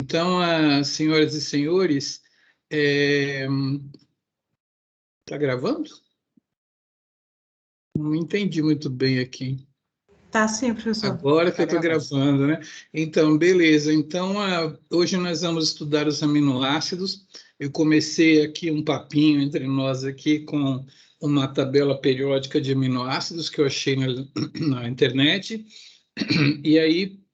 Então, senhoras e senhores, está gravando? Não entendi muito bem aqui. Tá sim, professor. Agora que eu estou gravando, né? Então, beleza. Então, hoje nós vamos estudar os aminoácidos. Eu comecei aqui um papinho entre nós aqui com uma tabela periódica de aminoácidos que eu achei na internet. E aí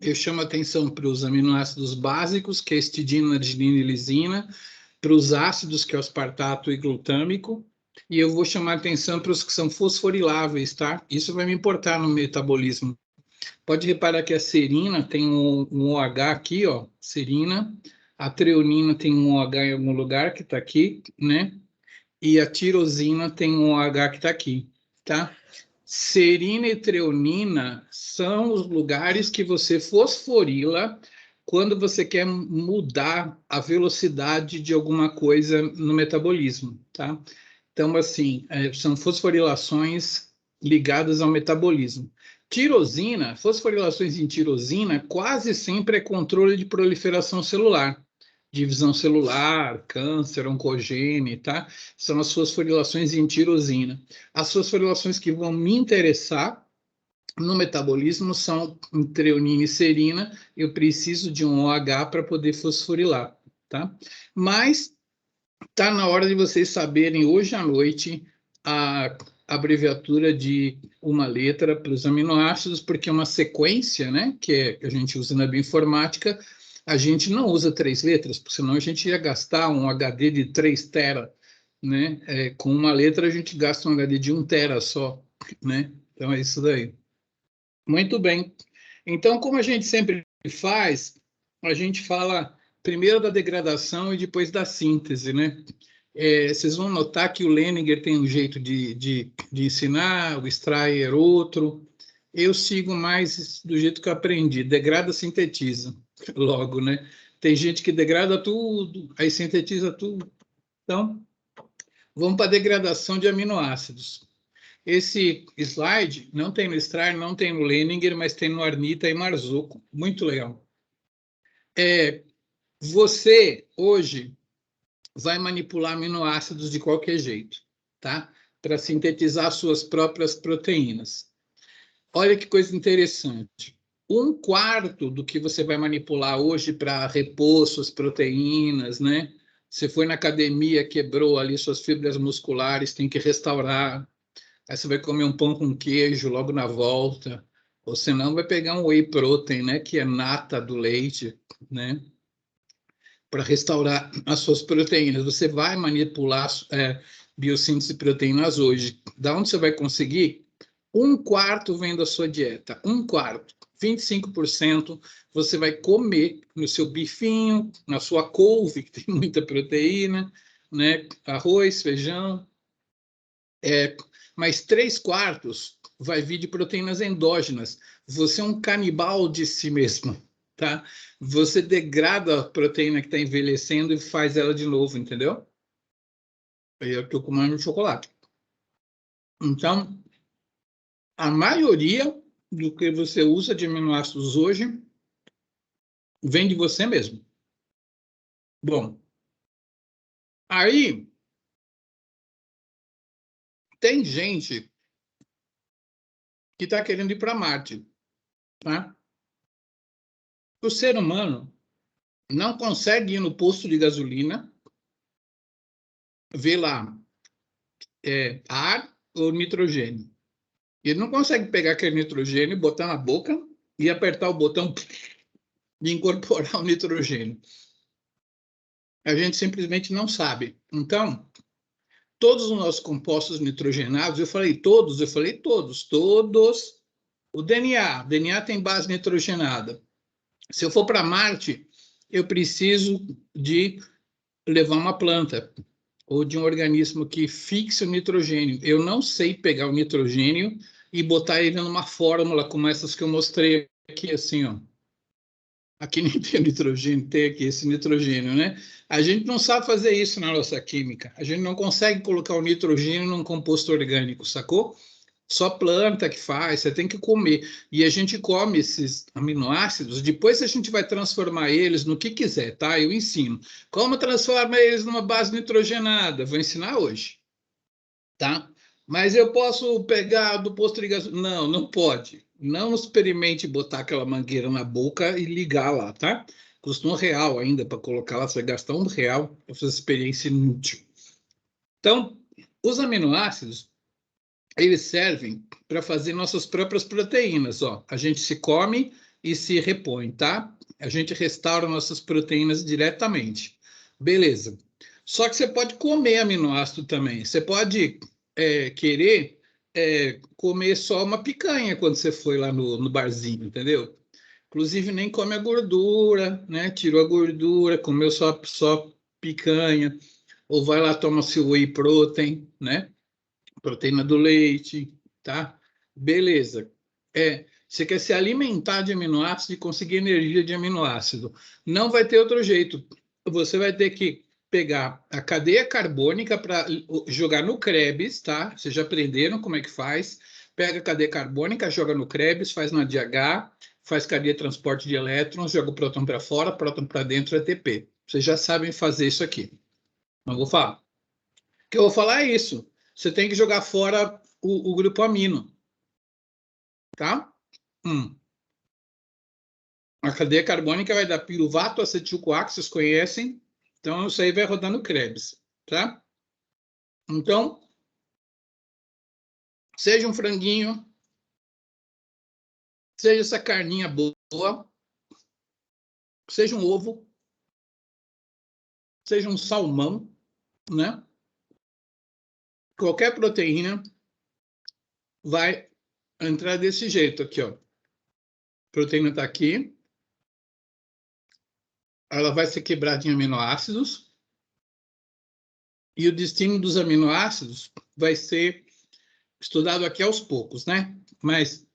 eu chamo a atenção para os aminoácidos básicos, que é histidina, arginina e lisina, para os ácidos, que é o aspartato e glutâmico, e eu vou chamar a atenção para os que são fosforiláveis, tá? Isso vai me importar no metabolismo. Pode reparar que a serina tem um OH aqui, ó, serina, a treonina tem um OH em algum lugar que está aqui, né? E a tirosina tem um OH que está aqui, tá? Serina e treonina são os lugares que você fosforila quando você quer mudar a velocidade de alguma coisa no metabolismo, tá? Então, assim, são fosforilações ligadas ao metabolismo. Tirosina, fosforilações em tirosina, quase sempre é controle de proliferação celular, divisão celular, câncer, oncogene, tá? São as fosforilações em tirosina. As fosforilações que vão me interessar no metabolismo são treonina e serina. Eu preciso de um OH para poder fosforilar, tá? Mas está na hora de vocês saberem hoje à noite a abreviatura de uma letra para os aminoácidos, porque é uma sequência, né, que a gente usa na bioinformática. A gente não usa 3 letras, porque senão a gente ia gastar um HD de 3 tera, né? Com uma letra a gente gasta um HD de 1 tera só, né? Então é isso daí. Muito bem. Então, como a gente sempre faz, a gente fala primeiro da degradação e depois da síntese, né? Vocês vão notar que o Leninger tem um jeito de ensinar, o Strayer outro. Eu sigo mais do jeito que eu aprendi, degrada, sintetiza, logo, né? Tem gente que degrada tudo, aí sintetiza tudo. Então, vamos para a degradação de aminoácidos. Esse slide não tem no Strayer, não tem no Leninger, mas tem no Arnita e Marzocco. Muito legal. Você, hoje, vai manipular aminoácidos de qualquer jeito, tá? Para sintetizar suas próprias proteínas. Olha que coisa interessante. 1/4 do que você vai manipular hoje para repor suas proteínas, né? Você foi na academia, quebrou ali suas fibras musculares, tem que restaurar. Aí você vai comer um pão com queijo logo na volta. Ou senão vai pegar um whey protein, né? Que é nata do leite, né? Para restaurar as suas proteínas. Você vai manipular biossíntese de proteínas hoje. Da onde você vai conseguir? 1/4 vem da sua dieta. 1/4. 25% você vai comer no seu bifinho, na sua couve, que tem muita proteína, né? Arroz, feijão. Mas 3/4 vai vir de proteínas endógenas. Você é um canibal de si mesmo, tá? Você degrada a proteína que está envelhecendo e faz ela de novo, entendeu? Eu estou comendo chocolate. Então, a maioria do que você usa de aminoácidos hoje vem de você mesmo. Bom, aí tem gente que está querendo ir para Marte, tá? O ser humano não consegue ir no posto de gasolina, ver lá ar ou nitrogênio. Ele não consegue pegar aquele nitrogênio, botar na boca e apertar o botão de incorporar o nitrogênio. A gente simplesmente não sabe. Então, todos os nossos compostos nitrogenados, eu falei todos. O DNA tem base nitrogenada. Se eu for para Marte, eu preciso de levar uma planta ou de um organismo que fixe o nitrogênio. Eu não sei pegar o nitrogênio e botar ele numa fórmula como essas que eu mostrei aqui, assim, ó. Aqui nem tem nitrogênio, tem aqui esse nitrogênio, né? A gente não sabe fazer isso na nossa química. A gente não consegue colocar o nitrogênio num composto orgânico, sacou? Só planta que faz, você tem que comer. E a gente come esses aminoácidos, depois a gente vai transformar eles no que quiser, tá? Eu ensino. Como transforma eles numa base nitrogenada? Vou ensinar hoje, tá? Mas eu posso pegar do posto de gasolina? Não, não pode. Não experimente botar aquela mangueira na boca e ligar lá, tá? Custa R$ 1 ainda para colocar lá, você vai gastar R$ 1 para fazer experiência inútil. Então, os aminoácidos, eles servem para fazer nossas próprias proteínas, ó. A gente se come e se repõe, tá? A gente restaura nossas proteínas diretamente. Beleza. Só que você pode comer aminoácido também. Você pode querer comer só uma picanha quando você foi lá no barzinho, entendeu? Inclusive, nem come a gordura, né? Tirou a gordura, comeu só picanha. Ou vai lá, toma seu whey protein, né? Proteína do leite, tá? Beleza. Você quer se alimentar de aminoácido e conseguir energia de aminoácido. Não vai ter outro jeito. Você vai ter que pegar a cadeia carbônica para jogar no Krebs, tá? Vocês já aprenderam como é que faz. Pega a cadeia carbônica, joga no Krebs, faz na DH, faz cadeia de transporte de elétrons, joga o próton para fora, próton para dentro, ATP. Vocês já sabem fazer isso aqui. Não vou falar. O que eu vou falar é isso. Você tem que jogar fora o grupo amino, tá? A cadeia carbônica vai dar piruvato, acetil-CoA, que vocês conhecem. Então, isso aí vai rodar no Krebs, tá? Então, seja um franguinho, seja essa carninha boa, seja um ovo, seja um salmão, né? Qualquer proteína vai entrar desse jeito aqui, ó. A proteína está aqui. Ela vai ser quebrada em aminoácidos. E o destino dos aminoácidos vai ser estudado aqui aos poucos, né? Mas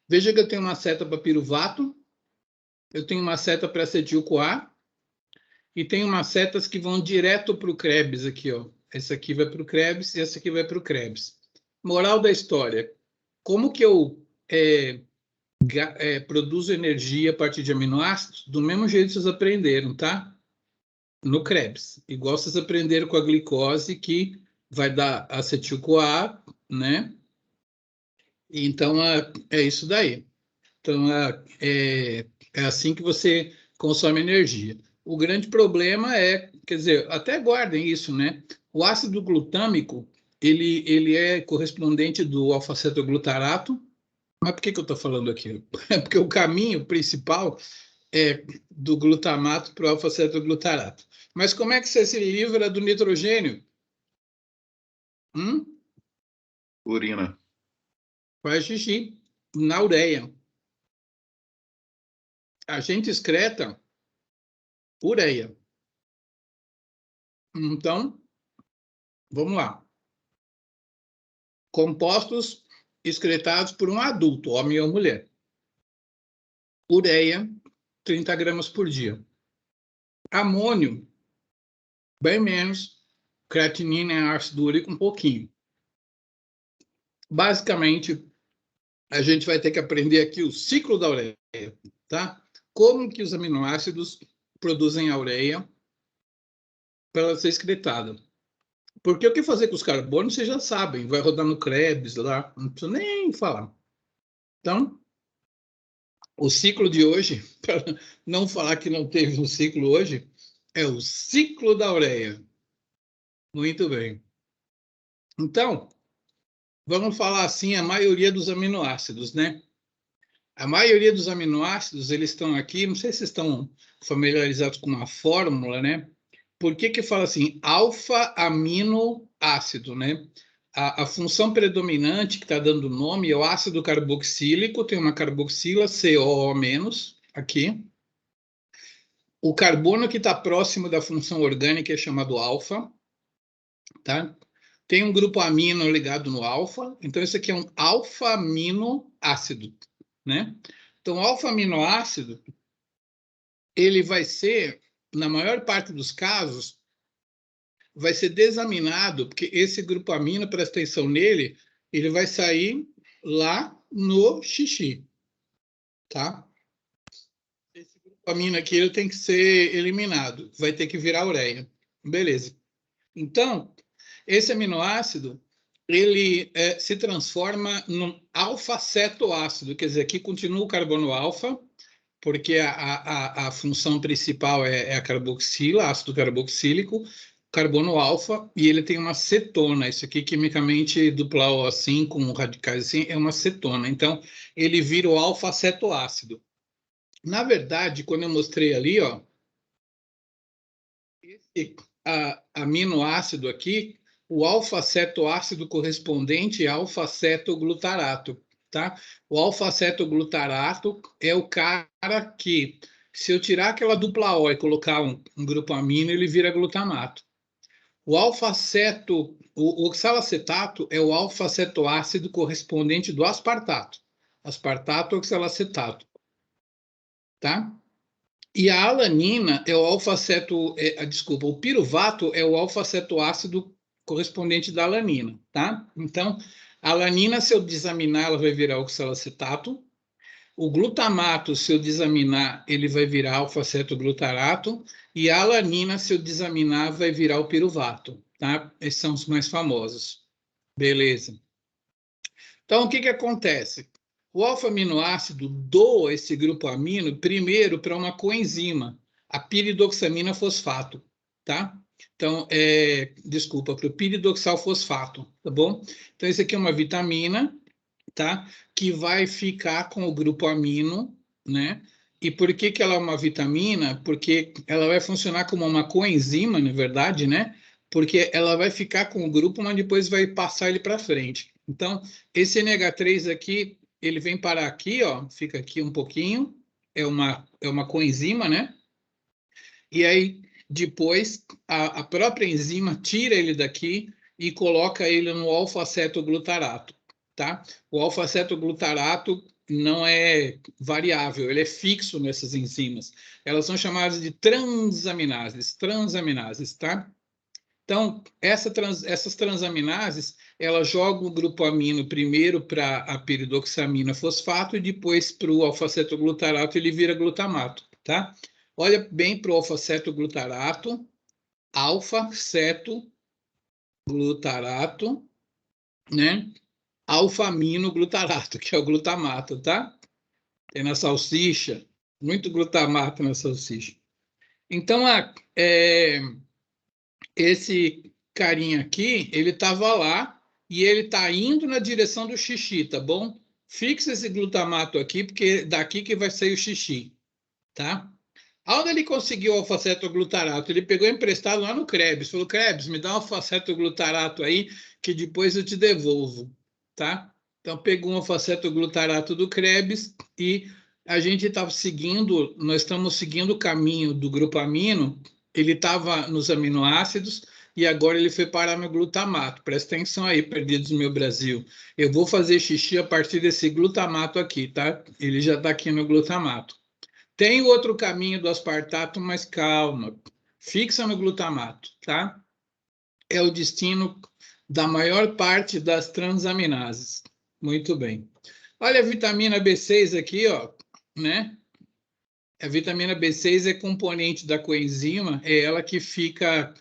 veja que eu tenho uma seta para piruvato, eu tenho uma seta para acetil-CoA e tenho umas setas que vão direto para o Krebs aqui, ó. Essa aqui vai para o Krebs e essa aqui vai para o Krebs. Moral da história: como que eu produzo energia a partir de aminoácidos? Do mesmo jeito que vocês aprenderam, tá? No Krebs. Igual vocês aprenderam com a glicose, que vai dar acetil-CoA, né? Então, é isso daí. Então, é assim que você consome energia. O grande problema quer dizer, até guardem isso, né? O ácido glutâmico, ele é correspondente do alfa-cetoglutarato. Mas por que eu estou falando aqui? É porque o caminho principal é do glutamato para o alfa-cetoglutarato. Mas como é que você se livra do nitrogênio? Urina. Faz xixi na ureia. A gente excreta ureia. Então, vamos lá. Compostos excretados por um adulto, homem ou mulher. Ureia, 30 gramas por dia. Amônio, bem menos. Creatinina é ácido úrico, um pouquinho. Basicamente, a gente vai ter que aprender aqui o ciclo da ureia, tá? Como que os aminoácidos produzem a ureia para ela ser excretada. Porque o que fazer com os carbonos, vocês já sabem, vai rodar no Krebs lá, não precisa nem falar. Então, o ciclo de hoje, para não falar que não teve um ciclo hoje, é o ciclo da ureia. Muito bem. Então, vamos falar assim, a maioria dos aminoácidos, né? A maioria dos aminoácidos, eles estão aqui, não sei se estão familiarizados com uma fórmula, né? Por que fala assim, alfa-aminoácido, né? A função predominante que está dando nome é o ácido carboxílico, tem uma carboxila, CO- aqui. O carbono que está próximo da função orgânica é chamado alfa, tá? Tem um grupo amino ligado no alfa, então esse aqui é um alfa-aminoácido, né? Então, o alfa-aminoácido, ele vai ser, na maior parte dos casos, vai ser desaminado, porque esse grupo amino, presta atenção nele, ele vai sair lá no xixi, tá? Esse grupamina aqui ele tem que ser eliminado, vai ter que virar ureia. Beleza. Então, esse aminoácido, ele se transforma num alfa-cetoácido, quer dizer, aqui continua o carbono alfa, porque a função principal é a carboxila, ácido carboxílico, carbono alfa, e ele tem uma cetona. Isso aqui, quimicamente, dupla O assim, com radicais assim, é uma cetona. Então, ele vira o alfa-cetoácido. Na verdade, quando eu mostrei ali, ó, esse aminoácido aqui, o alfa-cetoácido correspondente é alfa-cetoglutarato, tá? O alfa-cetoglutarato é o cara que, se eu tirar aquela dupla O e colocar um grupo amino, ele vira glutamato. O alfa-ceto, o oxalacetato é o alfa-cetoácido correspondente do aspartato. Aspartato oxalacetato, tá? E a alanina é o alfa-ceto, desculpa, o piruvato é o alfa-cetoácido correspondente da alanina, tá? Então, a alanina, se eu desaminar, ela vai virar oxalacetato. O glutamato, se eu desaminar, ele vai virar alfa-cetoglutarato. E a alanina, se eu desaminar, vai virar o piruvato, tá? Esses são os mais famosos. Beleza. Então, o que que acontece? O alfa-aminoácido doa esse grupo amino primeiro para uma coenzima, a piridoxamina fosfato, tá? Então, desculpa, para o piridoxal fosfato, tá bom? Então, isso aqui é uma vitamina, tá? Que vai ficar com o grupo amino, né? E por que que ela é uma vitamina? Porque ela vai funcionar como uma coenzima, na verdade, né? Porque ela vai ficar com o grupo, mas depois vai passar ele para frente. Então, esse NH3 aqui, ele vem parar aqui, ó, fica aqui um pouquinho, é uma coenzima, né? E aí, depois, a própria enzima tira ele daqui e coloca ele no alfa-cetoglutarato, tá? O alfa-cetoglutarato não é variável, ele é fixo nessas enzimas. Elas são chamadas de transaminases, tá? Então, essas transaminases, elas jogam o grupo amino primeiro para a piridoxamina fosfato e depois para o alfa-cetoglutarato, ele vira glutamato, tá? Olha bem para o alfa-cetoglutarato, alfa-cetoglutarato, né? Alfa-aminoglutarato, que é o glutamato, tá? Tem na salsicha, muito glutamato na salsicha. Então, esse carinha aqui, ele estava lá e ele está indo na direção do xixi, tá bom? Fixa esse glutamato aqui, porque daqui que vai sair o xixi, tá? Aonde ele conseguiu o alfa-cetoglutarato? Ele pegou emprestado lá no Krebs. Falou, Krebs, me dá um alfa-cetoglutarato aí, que depois eu te devolvo, tá? Então, pegou um alfa-cetoglutarato do Krebs e a gente estava seguindo, nós estamos seguindo o caminho do grupo amino. Ele estava nos aminoácidos e agora ele foi parar no glutamato. Presta atenção aí, perdidos no meu Brasil. Eu vou fazer xixi a partir desse glutamato aqui, tá? Ele já está aqui no glutamato. Tem outro caminho do aspartato, mas calma. Fixa no glutamato, tá? É o destino da maior parte das transaminases. Muito bem. Olha a vitamina B6 aqui, ó, né? A vitamina B6 é componente da coenzima, é ela que fica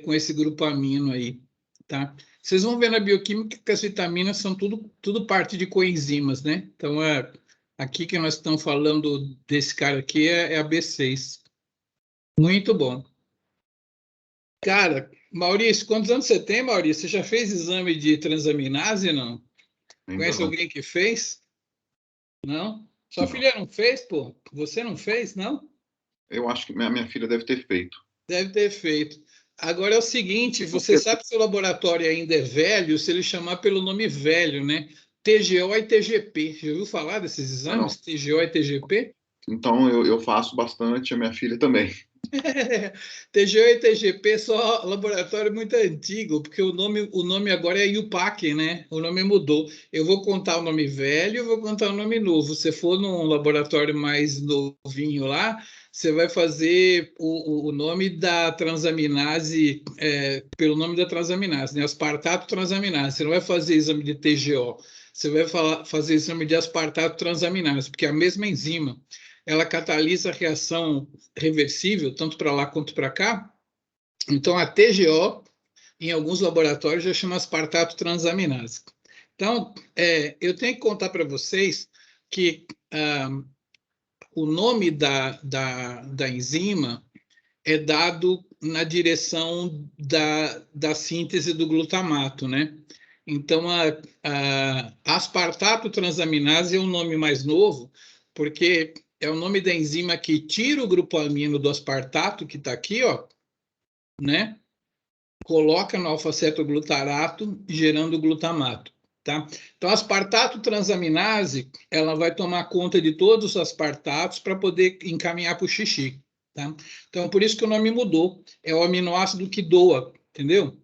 com esse grupo amino aí, tá? Vocês vão ver na bioquímica que as vitaminas são tudo parte de coenzimas, né? Então, aqui que nós estamos falando desse cara aqui é a B6. Muito bom. Cara, Maurício, quantos anos você tem, Maurício? Você já fez exame de transaminase, não? Ainda Conhece não. alguém que fez? Não? Sua Não. filha não fez, pô? Você não fez, não? Eu acho que minha filha deve ter feito. Deve ter feito. Agora é o seguinte, você sabe se o laboratório ainda é velho, se ele chamar pelo nome velho, né? TGO e TGP. Já ouviu falar desses Não, exames, TGO e TGP? Então, eu faço bastante, a minha filha também. TGO e TGP só laboratório muito antigo, porque o nome agora é IUPAC, né? O nome mudou. Eu vou contar o nome velho, eu vou contar o nome novo. Se for num laboratório mais novinho lá, você vai fazer o nome da transaminase, pelo nome da transaminase, né? Aspartato transaminase. Você não vai fazer exame de TGO, você vai fazer exame de aspartato transaminase, porque é a mesma enzima. Ela catalisa a reação reversível, tanto para lá quanto para cá. Então, a TGO, em alguns laboratórios, já chama aspartato transaminase. Então, eu tenho que contar para vocês que o nome da enzima é dado na direção da síntese do glutamato, né? Então, a aspartato transaminase é o nome mais novo, porque é o nome da enzima que tira o grupo amino do aspartato, que está aqui, ó, né? Coloca no alfa-cetoglutarato, gerando glutamato, tá? Então, a aspartato transaminase, ela vai tomar conta de todos os aspartatos para poder encaminhar para o xixi, tá? Então, por isso que o nome mudou. É o aminoácido que doa, entendeu?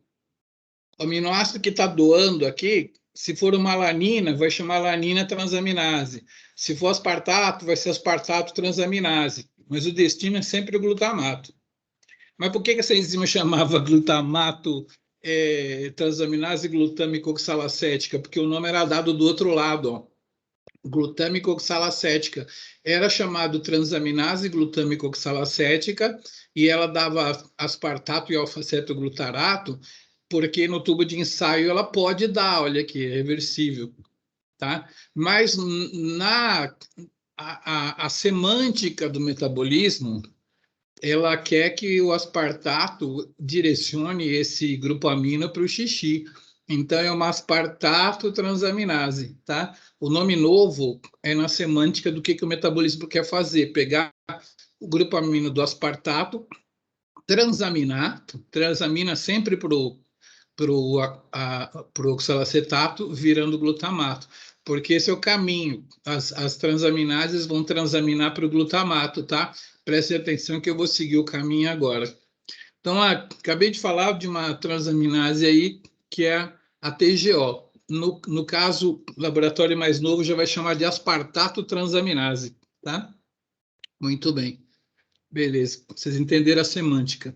O aminoácido que está doando aqui, se for uma alanina, vai chamar alanina transaminase. Se for aspartato, vai ser aspartato transaminase. Mas o destino é sempre o glutamato. Mas por que essa enzima chamava glutamato transaminase glutâmico oxalacética? Porque o nome era dado do outro lado, ó. Glutâmico oxalacética. Era chamado transaminase glutâmico oxalacética e ela dava aspartato e alfa-cetoglutarato, porque no tubo de ensaio ela pode dar, olha aqui, é reversível, tá? Mas a semântica do metabolismo, ela quer que o aspartato direcione esse grupo amino para o xixi. Então, é uma aspartato transaminase, tá? O nome novo é na semântica do que o metabolismo quer fazer, pegar o grupo amino do aspartato, transaminar, transamina sempre para o oxalacetato, virando glutamato, porque esse é o caminho. As transaminases vão transaminar para o glutamato, tá? Preste atenção que eu vou seguir o caminho agora. Então, acabei de falar de uma transaminase aí, que é a TGO. No caso, o laboratório mais novo já vai chamar de aspartato transaminase, tá? Muito bem. Beleza. Vocês entenderam a semântica.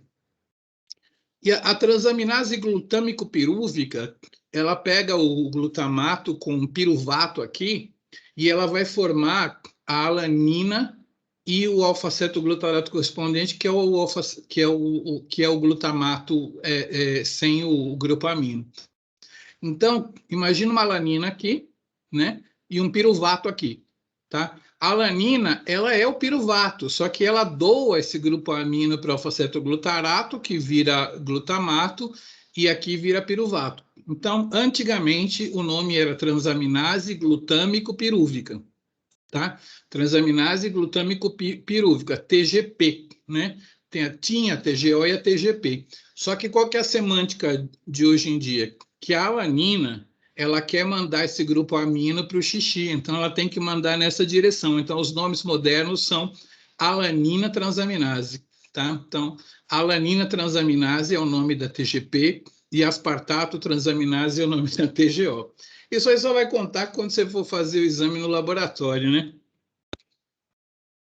E a transaminase glutâmico-pirúvica, ela pega o glutamato com piruvato aqui e ela vai formar a alanina e o alfa-cetoglutarato correspondente, que é o glutamato sem o grupo amino. Então, imagina uma alanina aqui, né? E um piruvato aqui, tá? A alanina, ela é o piruvato, só que ela doa esse grupo amino para o alfa-cetoglutarato, que vira glutamato, e aqui vira piruvato. Então, antigamente, o nome era transaminase glutâmico-pirúvica, tá? Transaminase glutâmico-pirúvica, TGP, né? Tinha a TGO e a TGP. Só que qual que é a semântica de hoje em dia? Que a alanina, ela quer mandar esse grupo amino para o xixi, então ela tem que mandar nessa direção. Então, os nomes modernos são alanina transaminase, tá? Então, alanina transaminase é o nome da TGP e aspartato transaminase é o nome da TGO. Isso aí só vai contar quando você for fazer o exame no laboratório, né?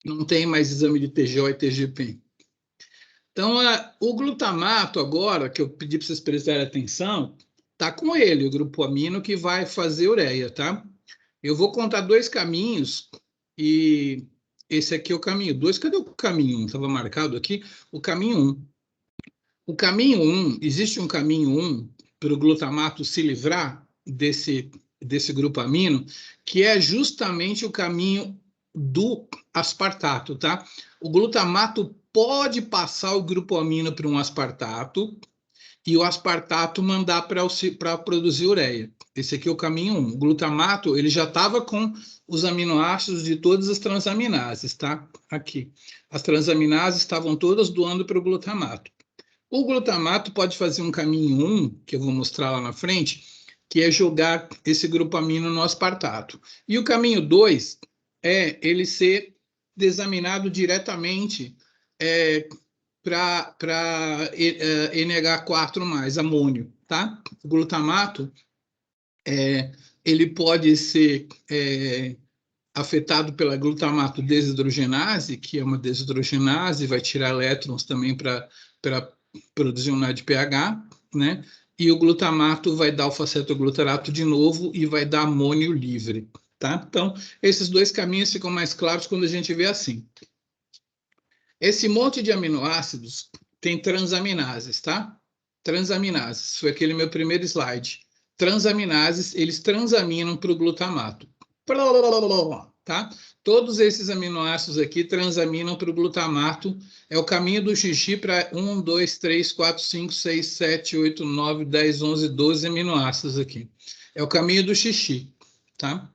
Não tem mais exame de TGO e TGP. Então, o glutamato agora, que eu pedi para vocês prestarem atenção, tá com ele, o grupo amino que vai fazer ureia, tá? Eu vou contar dois caminhos e esse aqui é o caminho 2. Cadê o caminho 1? Estava marcado aqui. O caminho 1. O caminho 1, existe um caminho 1 para o glutamato se livrar desse grupo amino, que é justamente o caminho do aspartato, tá? O glutamato pode passar o grupo amino para um aspartato e o aspartato mandar para produzir ureia. Esse aqui é o caminho 1. O glutamato, ele já estava com os aminoácidos de todas as transaminases, tá? Aqui. As transaminases estavam todas doando para o glutamato. O glutamato pode fazer um caminho 1, que eu vou mostrar lá na frente, que é jogar esse grupo amino no aspartato. E o caminho 2 é ele ser desaminado diretamente para NH4+, amônio, tá? O glutamato, ele pode ser afetado pela glutamato desidrogenase, que é uma desidrogenase, vai tirar elétrons também para produzir um NADPH, né? E o glutamato vai dar alfa-cetoglutarato de novo e vai dar amônio livre, tá? Então, esses dois caminhos ficam mais claros quando a gente vê assim. Esse monte de aminoácidos tem transaminases, tá? Transaminases, foi aquele meu primeiro slide. Transaminases, eles transaminam para o glutamato. Tá? Todos esses aminoácidos aqui transaminam para o glutamato. É o caminho do xixi para 1, 2, 3, 4, 5, 6, 7, 8, 9, 10, 11, 12 aminoácidos aqui. É o caminho do xixi, tá?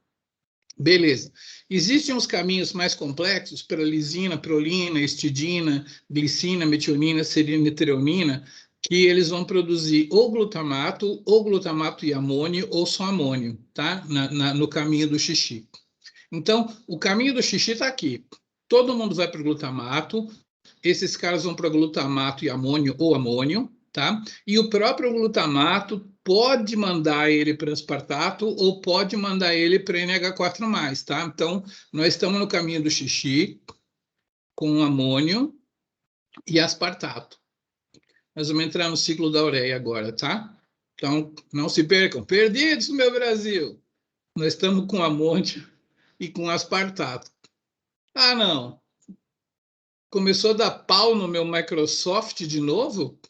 Beleza. Existem uns caminhos mais complexos para lisina, prolina, histidina, glicina, metionina, serina e treonina, que eles vão produzir ou glutamato e amônio, ou só amônio, tá? No caminho do xixi. Então, o caminho do xixi está aqui. Todo mundo vai para o glutamato, esses caras vão para glutamato e amônio ou amônio, tá? E o próprio glutamato pode mandar ele para aspartato ou pode mandar ele para NH4+, tá? Então, nós estamos no caminho do xixi com amônio e aspartato. Nós vamos entrar no ciclo da ureia agora, tá? Então, não se percam. Perdidos, meu Brasil! Nós estamos com amônio e com aspartato. Ah, não! Começou a dar pau no meu Microsoft de novo?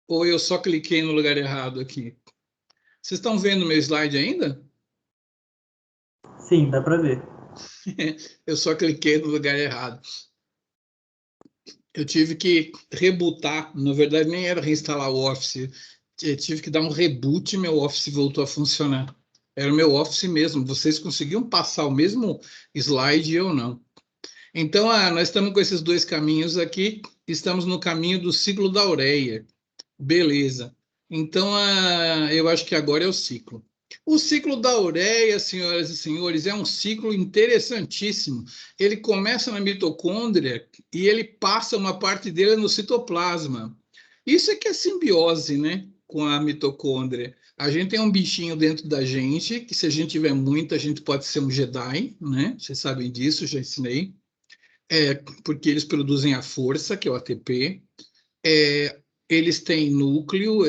Ou eu só cliquei no lugar errado aqui? Vocês estão vendo meu slide ainda? Sim, dá para ver. Eu só cliquei no lugar errado. Eu tive que rebootar, na verdade nem era reinstalar o Office, eu tive que dar um reboot e meu Office voltou a funcionar. Era o meu Office mesmo, vocês conseguiam passar o mesmo slide e eu não. Então, nós estamos com esses dois caminhos aqui, estamos no caminho do ciclo da ureia. Beleza. Então, eu acho que agora é o ciclo. O ciclo da ureia, senhoras e senhores, é um ciclo interessantíssimo. Ele começa na mitocôndria e ele passa uma parte dele no citoplasma. Isso é que é simbiose, né, com a mitocôndria. A gente tem um bichinho dentro da gente, que se a gente tiver muito, a gente pode ser um Jedi, né? Vocês sabem disso, já ensinei. Porque eles produzem a força, que é o ATP. Eles têm núcleo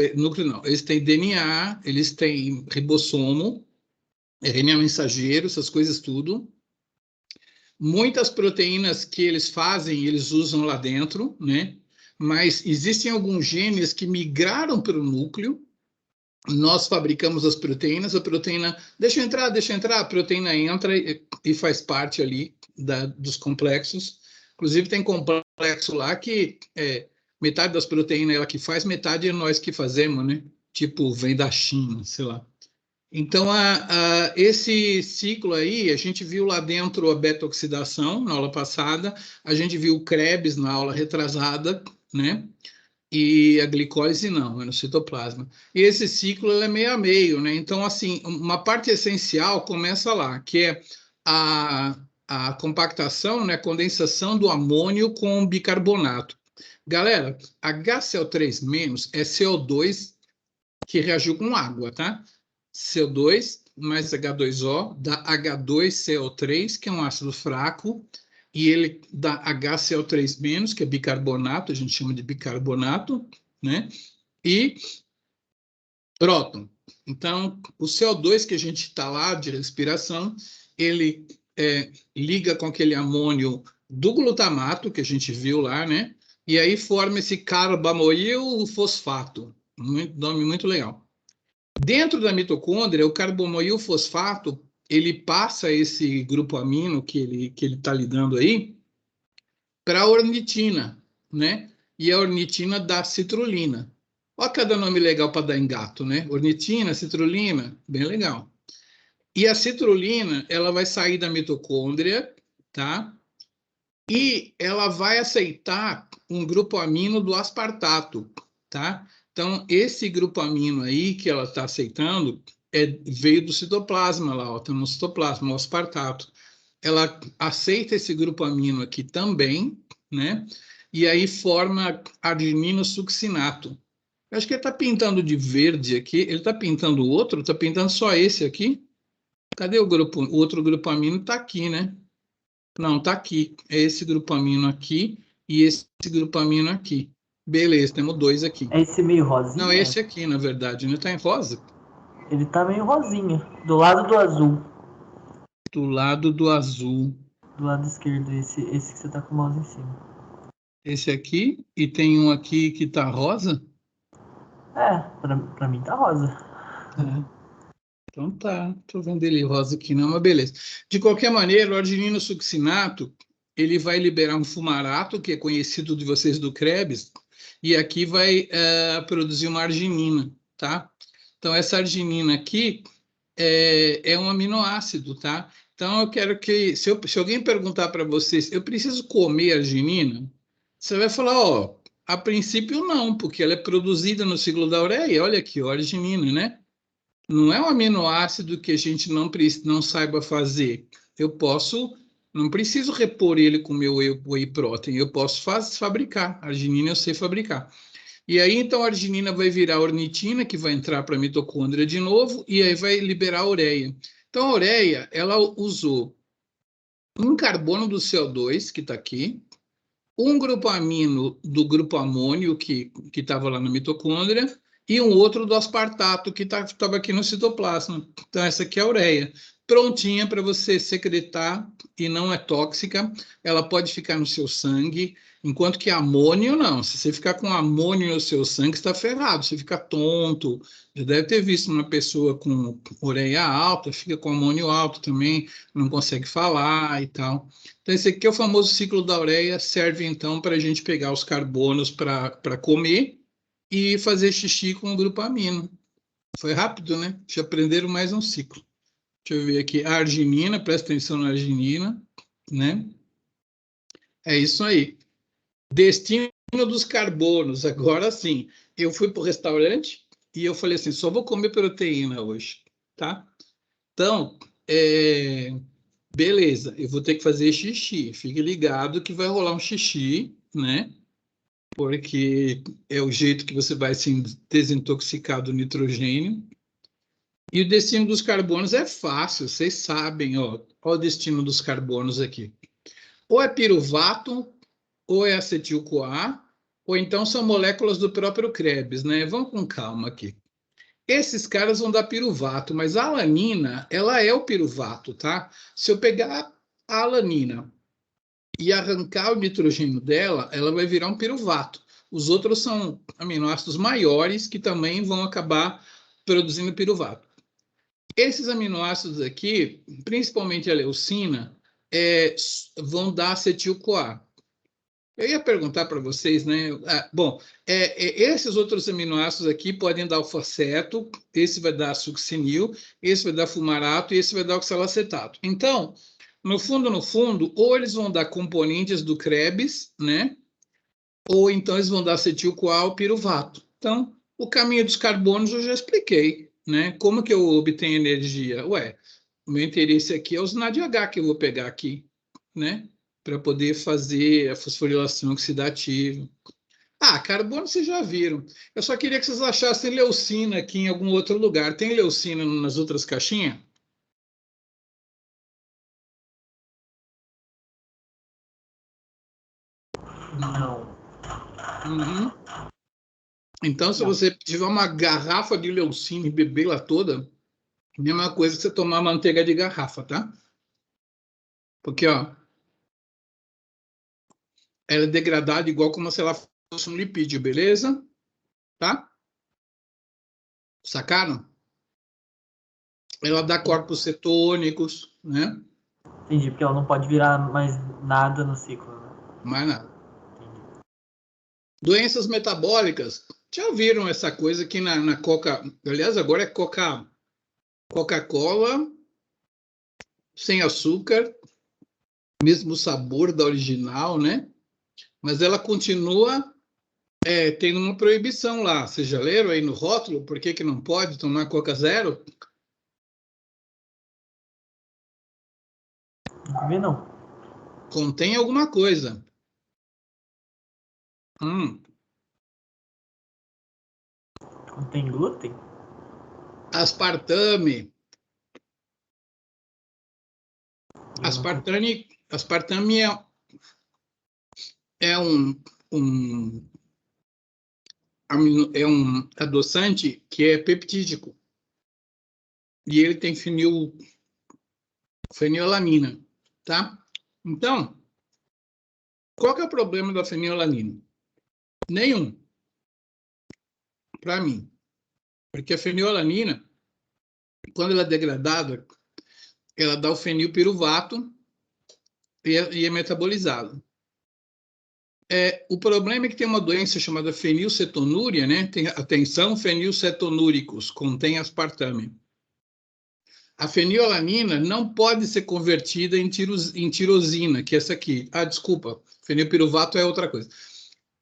não, eles têm DNA, eles têm ribossomo, RNA mensageiro, essas coisas tudo. Muitas proteínas que eles fazem, eles usam lá dentro, né? Mas existem alguns genes que migraram para o núcleo. Nós fabricamos as proteínas, a proteína, deixa eu entrar, a proteína entra e faz parte ali dos complexos. Inclusive tem complexo lá que metade das proteínas ela que faz, metade é nós que fazemos, né? Tipo, vem da China, sei lá. Então, esse ciclo aí, a gente viu lá dentro a beta-oxidação na aula passada, a gente viu o Krebs na aula retrasada, né? E a glicólise não, é no citoplasma. E esse ciclo é meio a meio, né? Então, assim, uma parte essencial começa lá, que é a compactação, né? Condensação do amônio com bicarbonato. Galera, HCl3- é CO2 que reagiu com água, tá? CO2 mais H2O dá H2CO3, que é um ácido fraco, e ele dá HCl3-, que é bicarbonato, a gente chama de bicarbonato, né? E próton. Então, o CO2 que a gente está lá de respiração, ele liga com aquele amônio do glutamato, que a gente viu lá, né? E aí forma esse carbamoil fosfato. Nome muito legal. Dentro da mitocôndria, o carbomoil fosfato, ele passa esse grupo amino que ele está lidando aí para a ornitina, né? E a ornitina dá citrulina. Olha cada nome legal para dar em gato, né? Ornitina, citrulina, bem legal. E a citrulina, ela vai sair da mitocôndria, tá? E ela vai aceitar um grupo amino do aspartato, tá? Então, esse grupo amino aí que ela está aceitando veio do citoplasma lá, ó, tá no citoplasma, o aspartato. ela aceita esse grupo amino aqui também, né? E aí forma arginino succinato. Eu acho que ele está pintando de verde aqui. Ele está pintando o outro? Está pintando só esse aqui? Cadê o grupo? O outro grupo amino está aqui, né? Não, está aqui. É esse grupo amino aqui e esse grupo amino aqui. Beleza, temos dois aqui. É esse meio rosinha? Não, esse aqui, na verdade, não está em rosa? Ele tá meio rosinha. Do lado do azul. Do lado do azul. Do lado esquerdo, esse que você tá com o mouse em cima. Esse aqui, e tem um aqui que está rosa? É, pra mim tá rosa. É. Então tá, estou vendo ele rosa aqui, não, mas beleza. De qualquer maneira, o arginino succinato, ele vai liberar um fumarato, que é conhecido de vocês do Krebs, e aqui vai produzir uma arginina, tá? Então, essa arginina aqui é um aminoácido, tá? Então, eu quero que, se alguém perguntar para vocês, eu preciso comer arginina? Você vai falar, ó, a princípio não, porque ela é produzida no ciclo da ureia, olha aqui, ó, arginina, né? Não é um aminoácido que a gente não saiba fazer. Não preciso repor ele com o meu whey protein, eu posso fabricar. Arginina eu sei fabricar. E aí, então, a arginina vai virar ornitina, que vai entrar para a mitocôndria de novo, e aí vai liberar a ureia. Então, a ureia, ela usou um carbono do CO2, que está aqui, um grupo amino do grupo amônio, que estava lá na mitocôndria, e um outro do aspartato, que estava aqui no citoplasma. Então, essa aqui é a ureia. Prontinha para você secretar e não é tóxica. Ela pode ficar no seu sangue, enquanto que amônio não. Se você ficar com amônio no seu sangue, está ferrado. Você fica tonto. Já deve ter visto uma pessoa com ureia alta, fica com amônio alto também, não consegue falar e tal. Então, esse aqui é o famoso ciclo da ureia, serve então para a gente pegar os carbonos para comer e fazer xixi com o grupo amino. Foi rápido, né? Já aprenderam mais um ciclo. Deixa eu ver aqui. A arginina, presta atenção na arginina, né? É isso aí. Destino dos carbonos. Agora sim. Eu fui para o restaurante e eu falei assim, só vou comer proteína hoje, tá? Então, beleza, eu vou ter que fazer xixi. Fique ligado que vai rolar um xixi, né? Porque é o jeito que você vai se desintoxicar do nitrogênio. E o destino dos carbonos é fácil, vocês sabem, ó. Olha o destino dos carbonos aqui. Ou é piruvato, ou é acetil-CoA, ou então são moléculas do próprio Krebs, né? Vamos com calma aqui. Esses caras vão dar piruvato, mas a alanina, ela é o piruvato, tá? Se eu pegar a alanina e arrancar o nitrogênio dela, ela vai virar um piruvato. Os outros são aminoácidos maiores que também vão acabar produzindo piruvato. Esses aminoácidos aqui, principalmente a leucina, vão dar acetil-CoA. Eu ia perguntar para vocês, né? Esses outros aminoácidos aqui podem dar alfaceto, esse vai dar succinil, esse vai dar fumarato e esse vai dar oxalacetato. Então, no fundo, ou eles vão dar componentes do Krebs, né? Ou então eles vão dar acetil-CoA ou piruvato. Então, o caminho dos carbonos eu já expliquei, né? Como que eu obtenho energia? Ué, o meu interesse aqui é os NADH que eu vou pegar aqui, né? Para poder fazer a fosforilação oxidativa. Ah, carbono vocês já viram. Eu só queria que vocês achassem leucina aqui em algum outro lugar. Tem leucina nas outras caixinhas? Não. Uhum. Então, se você tiver uma garrafa de leucina e beber-la toda, mesma coisa que você tomar manteiga de garrafa, tá? Porque, ó, ela é degradada igual como se ela fosse um lipídio, beleza? Tá? Sacaram? Ela dá corpos cetônicos, né? Entendi, porque ela não pode virar mais nada no ciclo, né? Mais nada. Doenças metabólicas. Já viram essa coisa aqui na Coca... Aliás, agora é Coca-Cola sem açúcar, mesmo sabor da original, né? Mas ela continua tendo uma proibição lá. Vocês já leram aí no rótulo? Por que não pode tomar Coca Zero? Nunca vi, não. Contém alguma coisa. Contém glúten? Aspartame. Eu nunca- Aspartame é um adoçante que é peptídico. E ele tem fenilalanina, tá? Então, qual que é o problema da fenilalanina? Nenhum, para mim. Porque a fenilalanina, quando ela é degradada, ela dá o fenilpiruvato e é metabolizado. O problema é que tem uma doença chamada fenilcetonúria, né? Atenção, fenilcetonúricos, contém aspartame. A fenilalanina não pode ser convertida em tirosina, que é essa aqui. Desculpa, fenilpiruvato é outra coisa.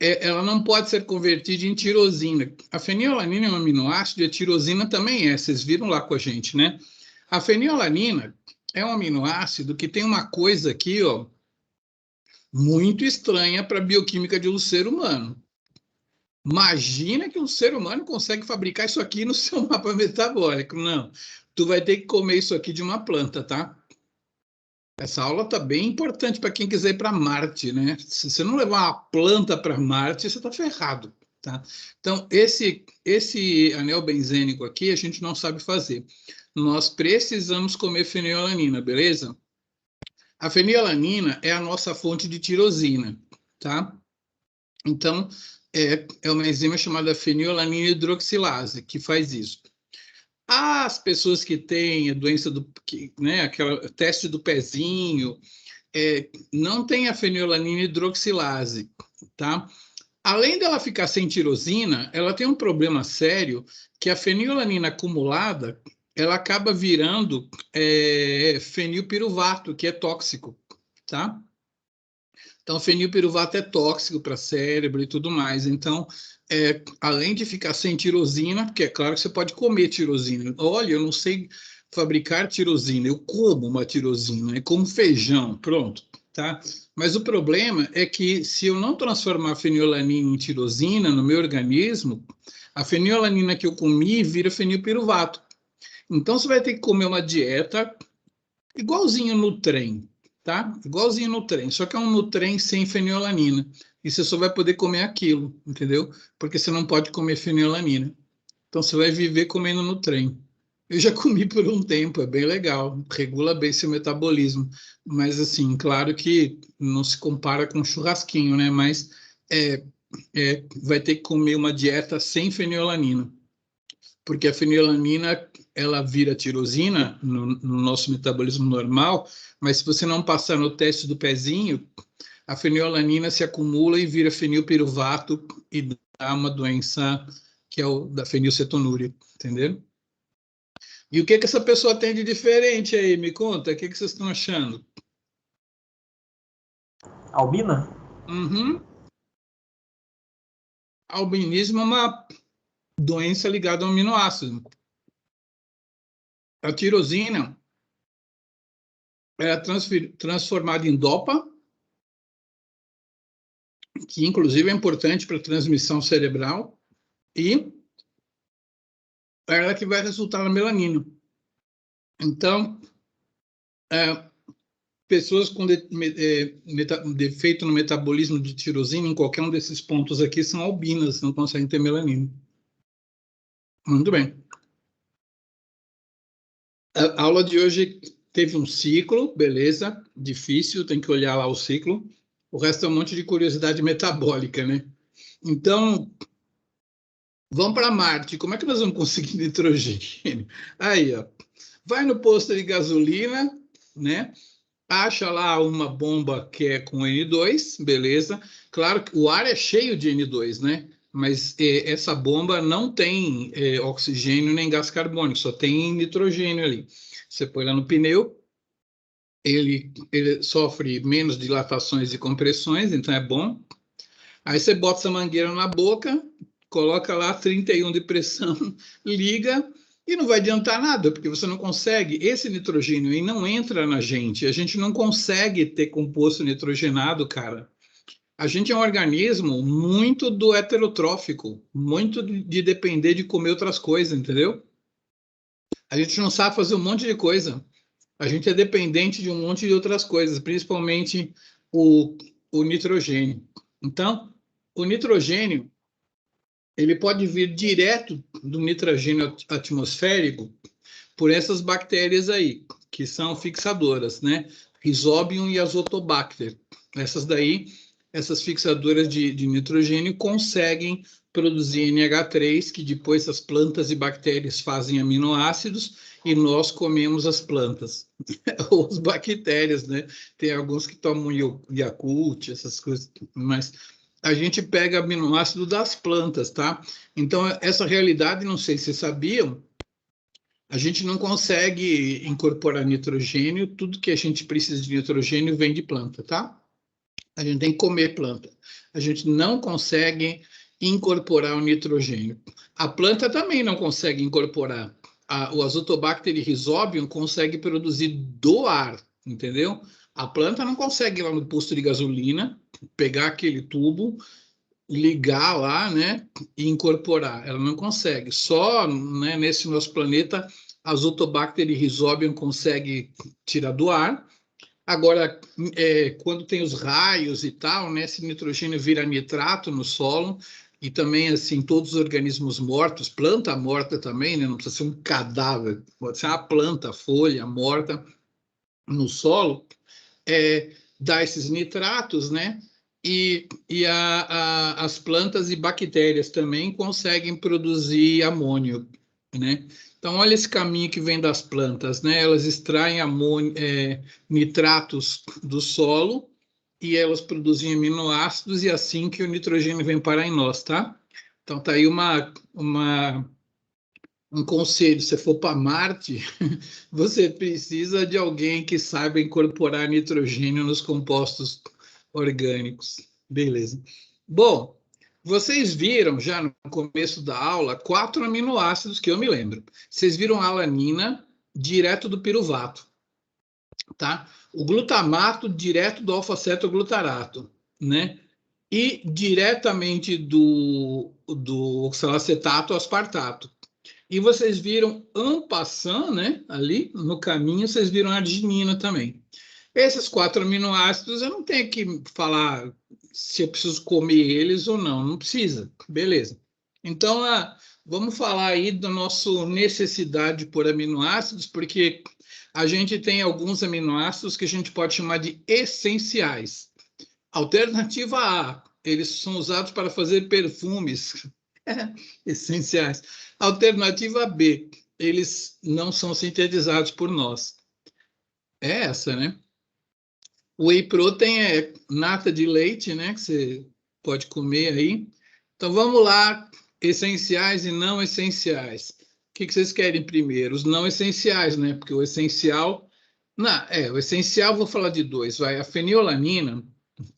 Ela não pode ser convertida em tirosina. A fenilalanina é um aminoácido e a tirosina também é. Vocês viram lá com a gente, né? A fenilalanina é um aminoácido que tem uma coisa aqui, ó, muito estranha para a bioquímica de um ser humano. Imagina que um ser humano consegue fabricar isso aqui no seu mapa metabólico. Não, tu vai ter que comer isso aqui de uma planta, tá? Essa aula tá bem importante para quem quiser ir para Marte, né? Se você não levar uma planta para Marte, você tá ferrado, tá? Então, esse anel benzênico aqui a gente não sabe fazer. Nós precisamos comer fenilalanina, beleza? A fenilalanina é a nossa fonte de tirosina, tá? Então, é uma enzima chamada fenilalanina hidroxilase que faz isso. As pessoas que têm a doença né, aquela teste do pezinho, não tem a fenilalanina hidroxilase, tá? Além dela ficar sem tirosina, ela tem um problema sério que a fenilalanina acumulada, ela acaba virando fenilpiruvato, que é tóxico, tá? Então, fenilpiruvato é tóxico para cérebro e tudo mais. Então, além de ficar sem tirosina, porque é claro que você pode comer tirosina. Olha, eu não sei fabricar tirosina, eu como uma tirosina, é como feijão, pronto, tá? Mas o problema é que se eu não transformar a fenilalanina em tirosina no meu organismo, a fenilalanina que eu comi vira fenilpiruvato. Então, você vai ter que comer uma dieta igualzinho no trem, tá? Igualzinho no trem, só que é um Nutrem sem fenilalanina. E você só vai poder comer aquilo, entendeu? Porque você não pode comer fenilalanina. Então você vai viver comendo no trem. Eu já comi por um tempo, é bem legal, regula bem seu metabolismo. Mas assim, claro que não se compara com churrasquinho, né? Mas vai ter que comer uma dieta sem fenilalanina. Porque a fenilalanina, ela vira tirosina no nosso metabolismo normal, mas se você não passar no teste do pezinho, a fenilalanina se acumula e vira fenilpiruvato e dá uma doença que é o da fenilcetonúria, entendeu? E o que essa pessoa tem de diferente aí? Me conta, o que vocês estão achando? Albina? Uhum. Albinismo é uma doença ligada ao aminoácido. A tirosina é transformada em DOPA, que inclusive é importante para a transmissão cerebral, e ela que vai resultar na melanina. Então, pessoas com defeito no metabolismo de tirosina, em qualquer um desses pontos aqui, são albinas, não conseguem ter melanina. Muito bem. A aula de hoje teve um ciclo, beleza, difícil, tem que olhar lá o ciclo. O resto é um monte de curiosidade metabólica, né? Então, vamos para Marte. Como é que nós vamos conseguir nitrogênio? Aí, ó. Vai no posto de gasolina, né? Acha lá uma bomba que é com N2, beleza? Claro que o ar é cheio de N2, né? Mas essa bomba não tem oxigênio nem gás carbônico, só tem nitrogênio ali. Você põe lá no pneu, ele sofre menos dilatações e compressões, então é bom. Aí você bota essa mangueira na boca, coloca lá 31 de pressão, liga, E não vai adiantar nada, porque você não consegue, esse nitrogênio aí não entra na gente, a gente não consegue ter composto nitrogenado, cara. A gente é um organismo muito do heterotrófico, muito de depender de comer outras coisas, entendeu? A gente não sabe fazer um monte de coisa. A gente é dependente de um monte de outras coisas, principalmente o, o nitrogênio. Então, o nitrogênio, ele pode vir direto do nitrogênio atmosférico por essas bactérias aí, que são fixadoras, né? Rhizobium e Azotobacter. Essas daí, essas fixadoras de nitrogênio conseguem produzir NH3, que depois as plantas e bactérias fazem aminoácidos e nós comemos as plantas. Ou as bactérias, né? Tem alguns que tomam Yakult, essas coisas, mas a gente pega aminoácido das plantas, tá? Então, essa realidade, não sei se vocês sabiam, a gente não consegue incorporar nitrogênio, tudo que a gente precisa de nitrogênio vem de planta, tá? A gente tem que comer planta. A gente não consegue incorporar o nitrogênio. A planta também não consegue incorporar. O Azotobacter rhizobium consegue produzir do ar, entendeu? A planta não consegue ir lá no posto de gasolina, pegar aquele tubo, ligar lá, né, e incorporar. Ela não consegue. Só, né, nesse nosso planeta, Azotobacter rhizobium consegue tirar do ar. Agora, quando tem os raios e tal, né, esse nitrogênio vira nitrato no solo e também, assim, todos os organismos mortos, planta morta também, né, não precisa ser um cadáver, pode ser uma planta, folha morta no solo, dá esses nitratos, né, e as plantas e bactérias também conseguem produzir amônio, né? Então, olha esse caminho que vem das plantas, né? Elas extraem amônio, nitratos do solo e elas produzem aminoácidos e é assim que o nitrogênio vem parar em nós, tá? Então, tá aí um conselho, se for para Marte, você precisa de alguém que saiba incorporar nitrogênio nos compostos orgânicos. Beleza. Bom, vocês viram já no começo da aula 4 aminoácidos que eu me lembro. Vocês viram a alanina direto do piruvato, tá? O glutamato direto do alfa-cetoglutarato, né? E diretamente do oxalacetato ao aspartato. E vocês viram en passant, né? Ali no caminho, vocês viram a arginina também. Esses 4 aminoácidos, eu não tenho que falar se eu preciso comer eles ou não, não precisa, beleza. Então, vamos falar aí da nossa necessidade por aminoácidos, porque a gente tem alguns aminoácidos que a gente pode chamar de essenciais. Alternativa A, eles são usados para fazer perfumes essenciais. Alternativa B, eles não são sintetizados por nós. É essa, né? O whey protein é nata de leite, né? Que você pode comer aí. Então vamos lá, essenciais e não essenciais. O que vocês querem primeiro? Os não essenciais, né? Porque o essencial. Não, o essencial, vou falar de 2. Vai. A fenilalanina,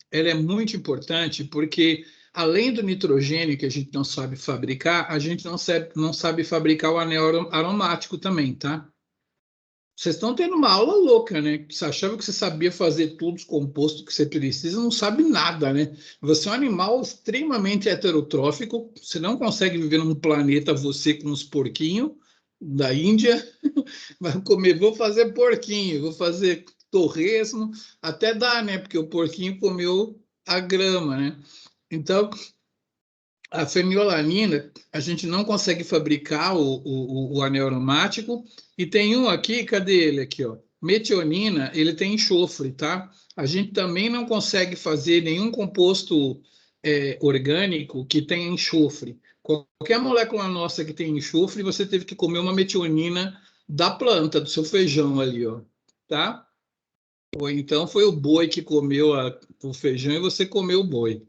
ela é muito importante porque, além do nitrogênio que a gente não sabe fabricar, a gente não sabe fabricar o anel aromático também, tá? Vocês estão tendo uma aula louca, né? Você achava que você sabia fazer tudo os compostos que você precisa, não sabe nada, né? Você é um animal extremamente heterotrófico, você não consegue viver num planeta, você com uns porquinhos da Índia, vai comer, vou fazer porquinho, vou fazer torresmo, até dá, né? Porque o porquinho comeu a grama, né? Então, a fenilalanina, a gente não consegue fabricar o anel aromático, e tem um aqui, cadê ele aqui, ó? Metionina, ele tem enxofre, tá? A gente também não consegue fazer nenhum composto orgânico que tenha enxofre. Qualquer molécula nossa que tem enxofre, você teve que comer uma metionina da planta, do seu feijão ali, ó, tá? Ou então foi o boi que comeu o feijão e você comeu o boi,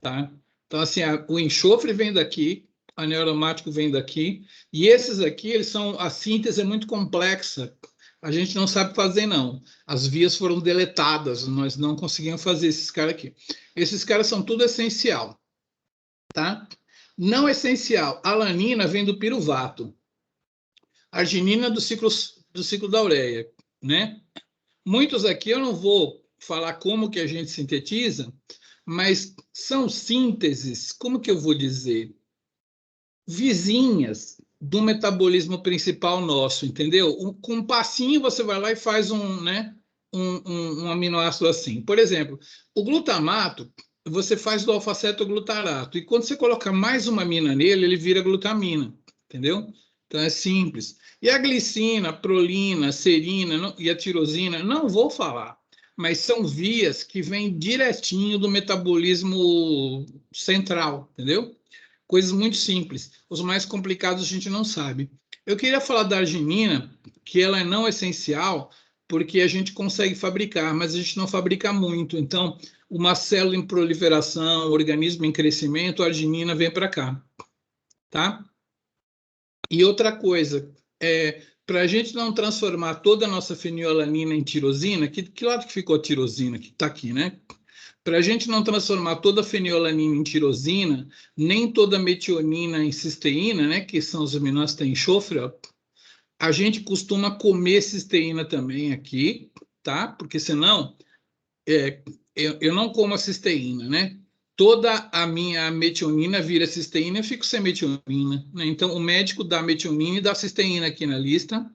tá? Então, assim, o enxofre vem daqui, o anel aromático vem daqui, e esses aqui, a síntese é muito complexa, a gente não sabe fazer, não. As vias foram deletadas, nós não conseguimos fazer esses caras aqui. Esses caras são tudo essencial, tá? Não essencial, a alanina vem do piruvato. Arginina do ciclo da ureia, né? Muitos aqui eu não vou falar como que a gente sintetiza, mas são sínteses, como que eu vou dizer? Vizinhas do metabolismo principal nosso, entendeu? Com um passinho você vai lá e faz um aminoácido assim. Por exemplo, o glutamato, você faz do alfa-cetoglutarato, e quando você coloca mais uma amina nele, ele vira glutamina, entendeu? Então é simples. E a glicina, a prolina, a serina e a tirosina, não vou falar, mas são vias que vêm direitinho do metabolismo central, entendeu? Coisas muito simples. Os mais complicados a gente não sabe. Eu queria falar da arginina, que ela é não essencial, porque a gente consegue fabricar, mas a gente não fabrica muito. Então, uma célula em proliferação, organismo em crescimento, a arginina vem para cá, tá? E outra coisa, para a gente não transformar toda a nossa fenilalanina em tirosina, que lado que ficou a tirosina? Que está aqui, né? Para a gente não transformar toda a fenilalanina em tirosina, nem toda a metionina em cisteína, né, que são os aminoácidos em enxofre, ó, a gente costuma comer cisteína também aqui, tá? Porque senão eu não como a cisteína, né? Toda a minha metionina vira cisteína, eu fico sem metionina, né? Então, o médico dá metionina e dá cisteína aqui na lista.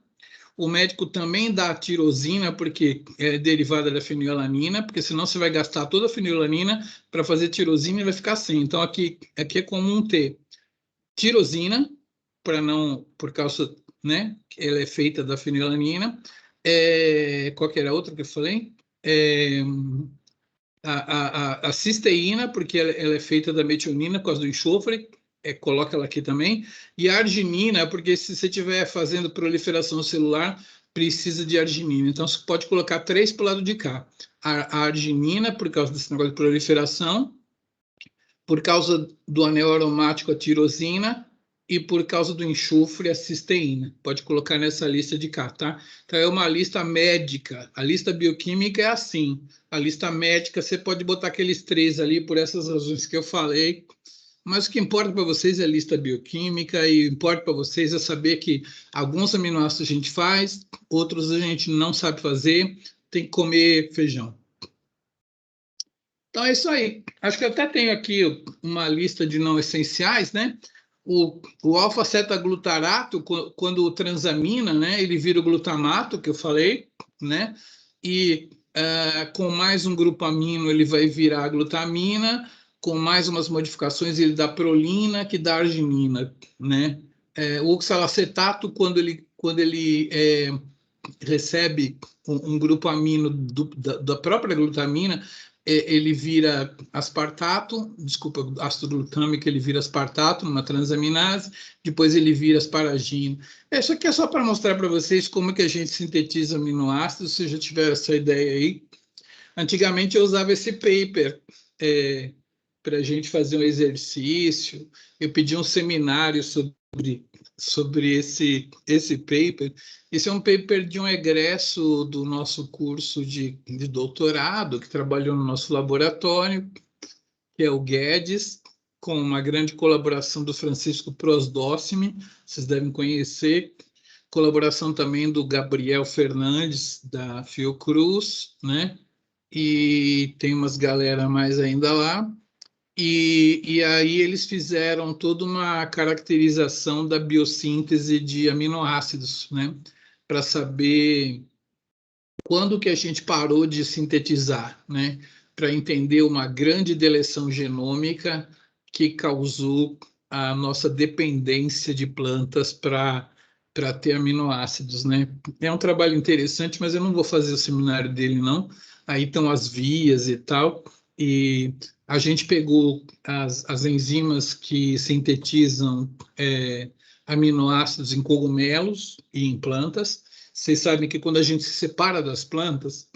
O médico também dá a tirosina, porque é derivada da fenilalanina, porque senão você vai gastar toda a fenilalanina para fazer tirosina e vai ficar sem. Então, aqui é comum ter tirosina, por causa, né, ela é feita da fenilalanina. Qual que era a outra que eu falei? A cisteína, porque ela é feita da metionina por causa do enxofre, coloca ela aqui também, e a arginina, porque se você estiver fazendo proliferação celular, precisa de arginina. Então, você pode colocar 3 para o lado de cá. A arginina, por causa desse negócio de proliferação, por causa do anel aromático, a tirosina, e por causa do enxofre, a cisteína. Pode colocar nessa lista de cá, tá? Então, é uma lista médica. A lista bioquímica é assim. A lista médica, você pode botar aqueles 3 ali, por essas razões que eu falei. Mas o que importa para vocês é a lista bioquímica, e importa para vocês é saber que alguns aminoácidos a gente faz, outros a gente não sabe fazer, tem que comer feijão. Então é isso aí. Acho que eu até tenho aqui uma lista de não essenciais, né? O alfa-cetoglutarato, quando transamina, né, ele vira o glutamato, que eu falei, né? E com mais um grupo amino, ele vai virar a glutamina, com mais umas modificações, ele dá prolina, que dá arginina, né? O oxalacetato, quando ele recebe um grupo amino da própria glutamina, ele vira aspartato, desculpa, ácido glutâmico, ele vira aspartato numa transaminase, depois ele vira asparagina. Isso aqui é só para mostrar para vocês como é que a gente sintetiza aminoácidos, se já tiver essa ideia aí. Antigamente eu usava esse paper para a gente fazer um exercício, eu pedi um seminário sobre esse paper. Esse é um paper de um egresso do nosso curso de doutorado, que trabalhou no nosso laboratório, que é o Guedes, com uma grande colaboração do Francisco Prosdócime, vocês devem conhecer, colaboração também do Gabriel Fernandes, da Fiocruz, né? E tem umas galera mais ainda lá. E aí eles fizeram toda uma caracterização da biossíntese de aminoácidos, né? Para saber quando que a gente parou de sintetizar, né? Para entender uma grande deleção genômica que causou a nossa dependência de plantas para ter aminoácidos, né? É um trabalho interessante, mas eu não vou fazer o seminário dele, não. Aí estão as vias e tal, e a gente pegou as enzimas que sintetizam aminoácidos em cogumelos e em plantas. Vocês sabem que quando a gente se separa das plantas,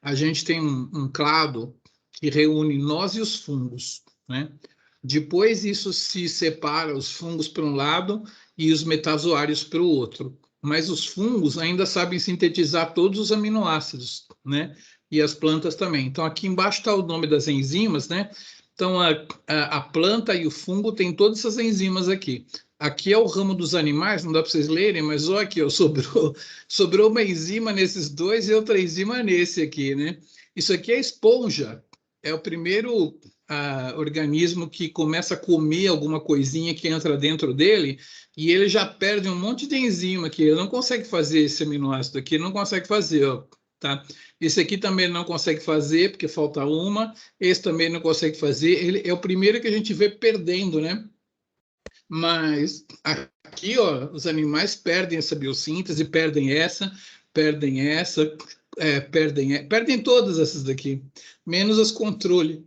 a gente tem um clado que reúne nós e os fungos, né? Depois isso se separa, os fungos para um lado e os metazoários para o outro. Mas os fungos ainda sabem sintetizar todos os aminoácidos, né? E as plantas também. Então, aqui embaixo está o nome das enzimas, né? Então, a planta e o fungo têm todas essas enzimas aqui. aqui é o ramo dos animais, não dá para vocês lerem, mas olha aqui, ó, sobrou uma enzima nesses dois e outra enzima nesse aqui, né? Isso aqui é esponja, é o primeiro organismo que começa a comer alguma coisinha que entra dentro dele e ele já perde um monte de enzima que ele não consegue fazer esse aminoácido aqui, não consegue fazer, ó, tá? Esse aqui também não consegue fazer porque falta uma, esse também não consegue fazer, ele é o primeiro que a gente vê perdendo, né? Mas aqui, ó, os animais perdem essa biossíntese, perdem todas essas daqui, menos as controle,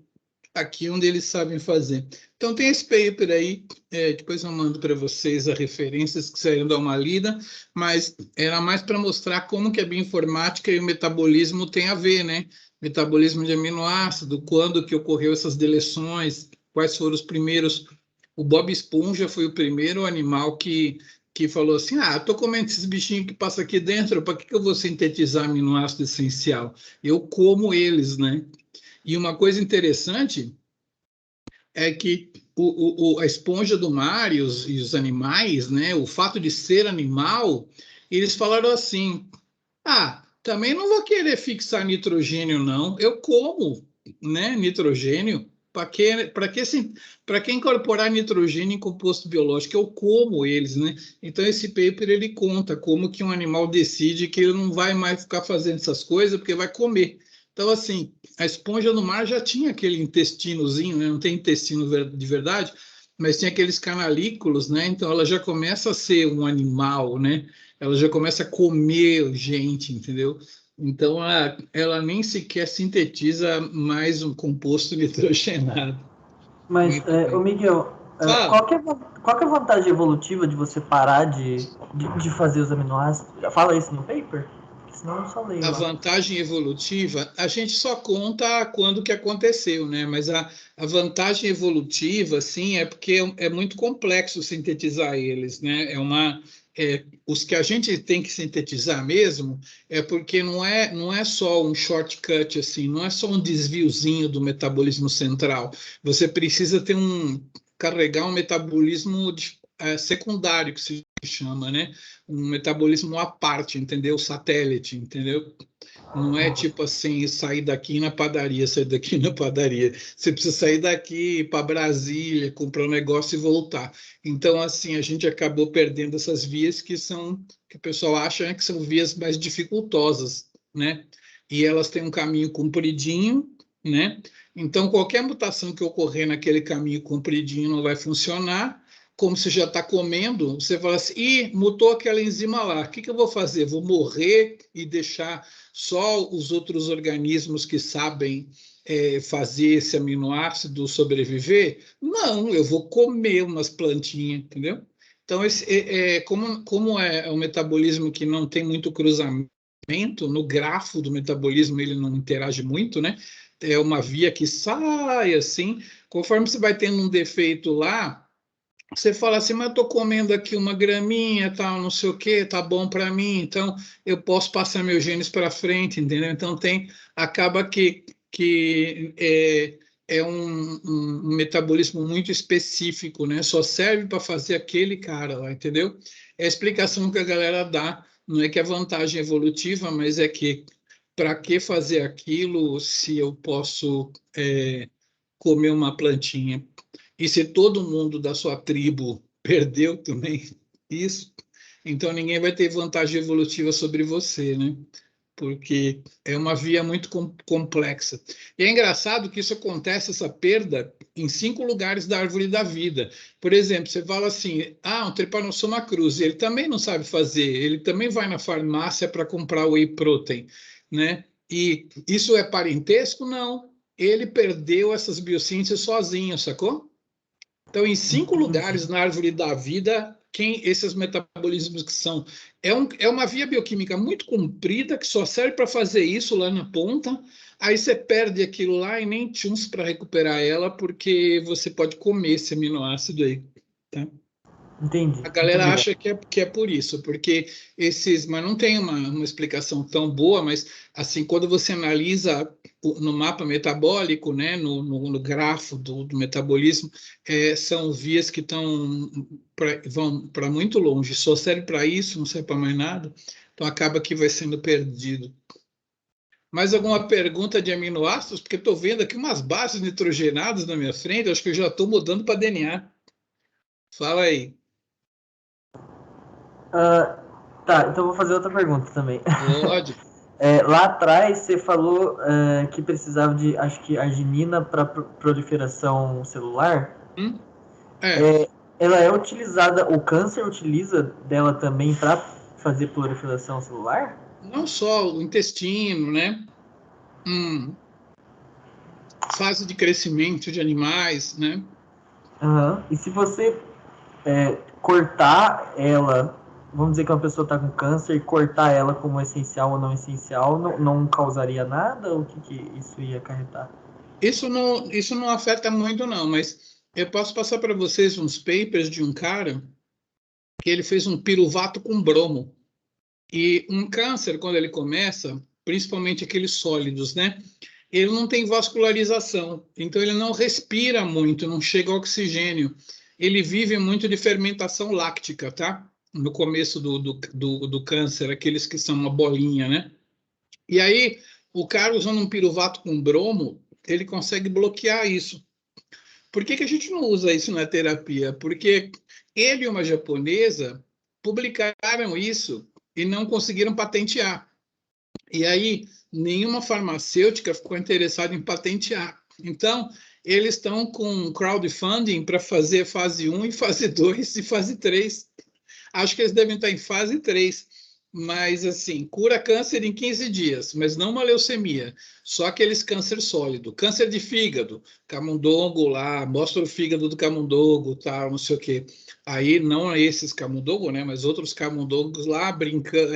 aqui onde eles sabem fazer. Então tem esse paper aí, depois eu mando para vocês as referências que saíram dar uma lida, mas era mais para mostrar como que a bioinformática e o metabolismo têm a ver, né? Metabolismo de aminoácido, quando que ocorreu essas deleções, quais foram os primeiros. O Bob Esponja foi o primeiro animal que falou assim, estou comendo esses bichinhos que passam aqui dentro, para que eu vou sintetizar aminoácido essencial? Eu como eles, né? E uma coisa interessante é que a esponja do mar e os animais, né? O fato de ser animal, eles falaram assim, também não vou querer fixar nitrogênio, não. Eu como, né, nitrogênio. Para que incorporar nitrogênio em composto biológico? Eu como eles, né? Então, esse paper, ele conta como que um animal decide que ele não vai mais ficar fazendo essas coisas porque vai comer. Então, assim, a esponja no mar já tinha aquele intestinozinho, né? Não tem intestino de verdade, mas tinha aqueles canalículos, né? Então, ela já começa a ser um animal, né? Ela já começa a comer gente, entendeu? Então, ela nem sequer sintetiza mais um composto nitrogenado. Mas, Muito bem. Miguel, qual que é a vantagem evolutiva de você parar de fazer os aminoácidos? Fala isso no paper? Senão eu só leio. A vantagem evolutiva, a gente só conta quando que aconteceu, né? Mas a vantagem evolutiva, sim, é porque é muito complexo sintetizar eles, né? Os que a gente tem que sintetizar mesmo é porque não é só um shortcut, assim, não é só um desviozinho do metabolismo central. Você precisa carregar um metabolismo secundário, que se chama, né? Um metabolismo à parte, entendeu? Satélite, entendeu? Não é tipo assim, sair daqui na padaria, sair daqui na padaria. Você precisa sair daqui para Brasília, comprar um negócio e voltar. Então, assim, a gente acabou perdendo essas vias que o pessoal acha, né, que são vias mais dificultosas, né? E elas têm um caminho compridinho, né? Então, qualquer mutação que ocorrer naquele caminho compridinho não vai funcionar. Como você já está comendo, você fala assim, mutou aquela enzima lá, o que eu vou fazer? Vou morrer e deixar só os outros organismos que sabem fazer esse aminoácido sobreviver? Não, eu vou comer umas plantinhas, entendeu? Então, como é um metabolismo que não tem muito cruzamento, no grafo do metabolismo ele não interage muito, né? É uma via que sai assim, conforme você vai tendo um defeito lá, você fala assim, mas eu estou comendo aqui uma graminha, tal, não sei o que, tá bom para mim, então eu posso passar meus genes para frente, entendeu? Então acaba que é um metabolismo muito específico, né? Só serve para fazer aquele cara lá, entendeu? É a explicação que a galera dá, não é que é vantagem evolutiva, mas é que para que fazer aquilo se eu posso comer uma plantinha? E se todo mundo da sua tribo perdeu também isso, então ninguém vai ter vantagem evolutiva sobre você, né? Porque é uma via muito complexa. E é engraçado que isso acontece, essa perda, em 5 lugares da árvore da vida. Por exemplo, você fala assim, um Trypanosoma cruzi, ele também não sabe fazer, ele também vai na farmácia para comprar whey protein, né? E isso é parentesco? Não. Ele perdeu essas biossínteses sozinho, sacou? Então, em 5 lugares na árvore da vida, esses metabolismos que são. É uma via bioquímica muito comprida que só serve para fazer isso lá na ponta. Aí você perde aquilo lá e nem tchums para recuperar ela, porque você pode comer esse aminoácido aí. Tá? Entendi. A galera Muito acha que é por isso, porque mas não tem uma explicação tão boa, mas assim, quando você analisa no mapa metabólico, né, no grafo do metabolismo, são vias que vão para muito longe, só serve para isso, não serve para mais nada, então acaba que vai sendo perdido. Mais alguma pergunta de aminoácidos? Porque estou vendo aqui umas bases nitrogenadas na minha frente, acho que eu já estou mudando para DNA. Fala aí. Tá, então eu vou fazer outra pergunta também. Pode. Lá atrás você falou que precisava de, acho que, arginina para proliferação celular. Ela é utilizada, o câncer utiliza dela também para fazer proliferação celular? Não só o intestino, né? Fase de crescimento de animais, né? Uhum. E se você cortar ela, vamos dizer que uma pessoa está com câncer, e cortar ela como essencial ou não essencial, não causaria nada? O que isso ia acarretar? Isso não afeta muito, não, mas eu posso passar para vocês uns papers de um cara que ele fez um piruvato com bromo. E um câncer, quando ele começa, principalmente aqueles sólidos, né? Ele não tem vascularização, então ele não respira muito, não chega oxigênio. Ele vive muito de fermentação láctica, tá? No começo do câncer, aqueles que são uma bolinha, né? E aí, o cara usando um piruvato com bromo, ele consegue bloquear isso. Por que a gente não usa isso na terapia? Porque ele e uma japonesa publicaram isso e não conseguiram patentear. E aí, nenhuma farmacêutica ficou interessada em patentear. Então, eles estão com crowdfunding para fazer fase 1 e fase 2 e fase 3. Acho que eles devem estar em fase 3. Mas, assim, cura câncer em 15 dias, mas não uma leucemia, só aqueles câncer sólido. Câncer de fígado, camundongo lá, mostra o fígado do camundongo, tal, não sei o quê. Aí, não esses camundongos, né, mas outros camundongos lá, brincando,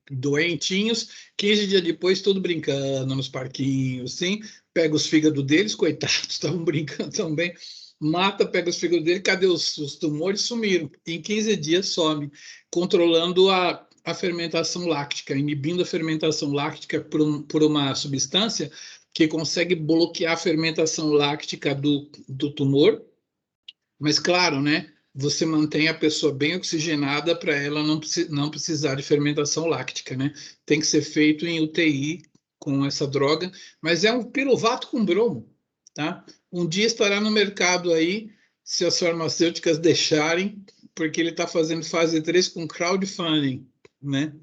doentinhos, 15 dias depois, tudo brincando nos parquinhos, sim. Pega os fígados deles, coitados, estavam brincando também. Mata, pega os fígados dele, cadê os tumores? Sumiram. Em 15 dias some, controlando a fermentação láctica, inibindo a fermentação láctica por uma substância que consegue bloquear a fermentação láctica do tumor. Mas, claro, né? Você mantém a pessoa bem oxigenada para ela não precisar de fermentação láctica, né? Tem que ser feito em UTI com essa droga, mas é um piruvato com bromo, tá? Um dia estará no mercado aí, se as farmacêuticas deixarem, porque ele está fazendo fase 3 com crowdfunding, né?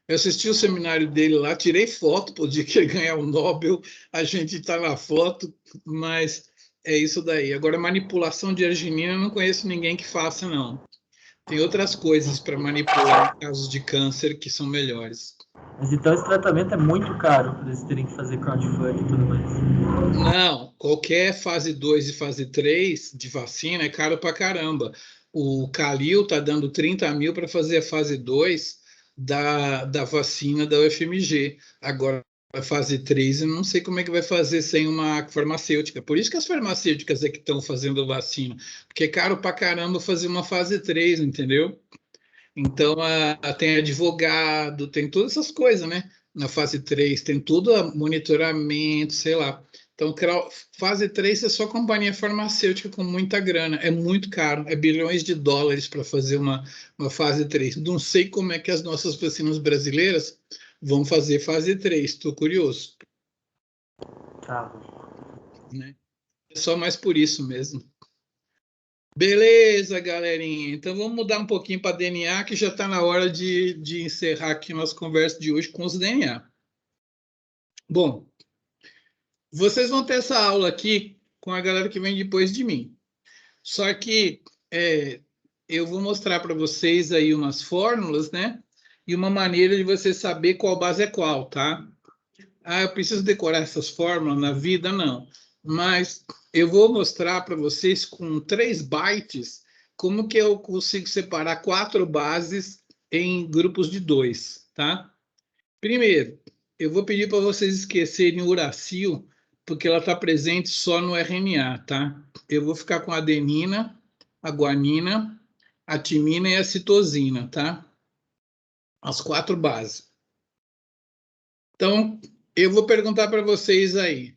Eu assisti o seminário dele lá, tirei foto, para o dia que ele ganhar o Nobel, a gente está na foto, mas é isso daí. Agora, manipulação de arginina, eu não conheço ninguém que faça, não. Tem outras coisas para manipular em casos de câncer que são melhores. Mas então esse tratamento é muito caro para eles terem que fazer crowdfunding e tudo mais. Não, qualquer fase 2 e fase 3 de vacina é caro para caramba. O Calil está dando 30 mil para fazer a fase 2 da vacina da UFMG. Agora, a fase 3, eu não sei como é que vai fazer sem uma farmacêutica. Por isso que as farmacêuticas é que estão fazendo vacina, porque é caro para caramba fazer uma fase 3, entendeu? Então, tem advogado, tem todas essas coisas, né? Na fase 3, tem tudo monitoramento, sei lá. Então, fase 3 é só companhia farmacêutica com muita grana. É muito caro, é bilhões de dólares para fazer uma fase 3. Não sei como é que as nossas vacinas brasileiras vão fazer fase 3, estou curioso. Tá. Né? É só mais por isso mesmo. Beleza, galerinha. Então vamos mudar um pouquinho para DNA, que já está na hora de encerrar aqui nossa conversa de hoje com os DNA. Bom, vocês vão ter essa aula aqui com a galera que vem depois de mim. Só que eu vou mostrar para vocês aí umas fórmulas, né? E uma maneira de você saber qual base é qual, tá? Ah, eu preciso decorar essas fórmulas na vida? Não. Mas eu vou mostrar para vocês com 3 bytes como que eu consigo separar 4 bases em grupos de 2, tá? Primeiro, eu vou pedir para vocês esquecerem o uracil, porque ela está presente só no RNA, tá? Eu vou ficar com a adenina, a guanina, a timina e a citosina, tá? As 4 bases. Então, eu vou perguntar para vocês aí.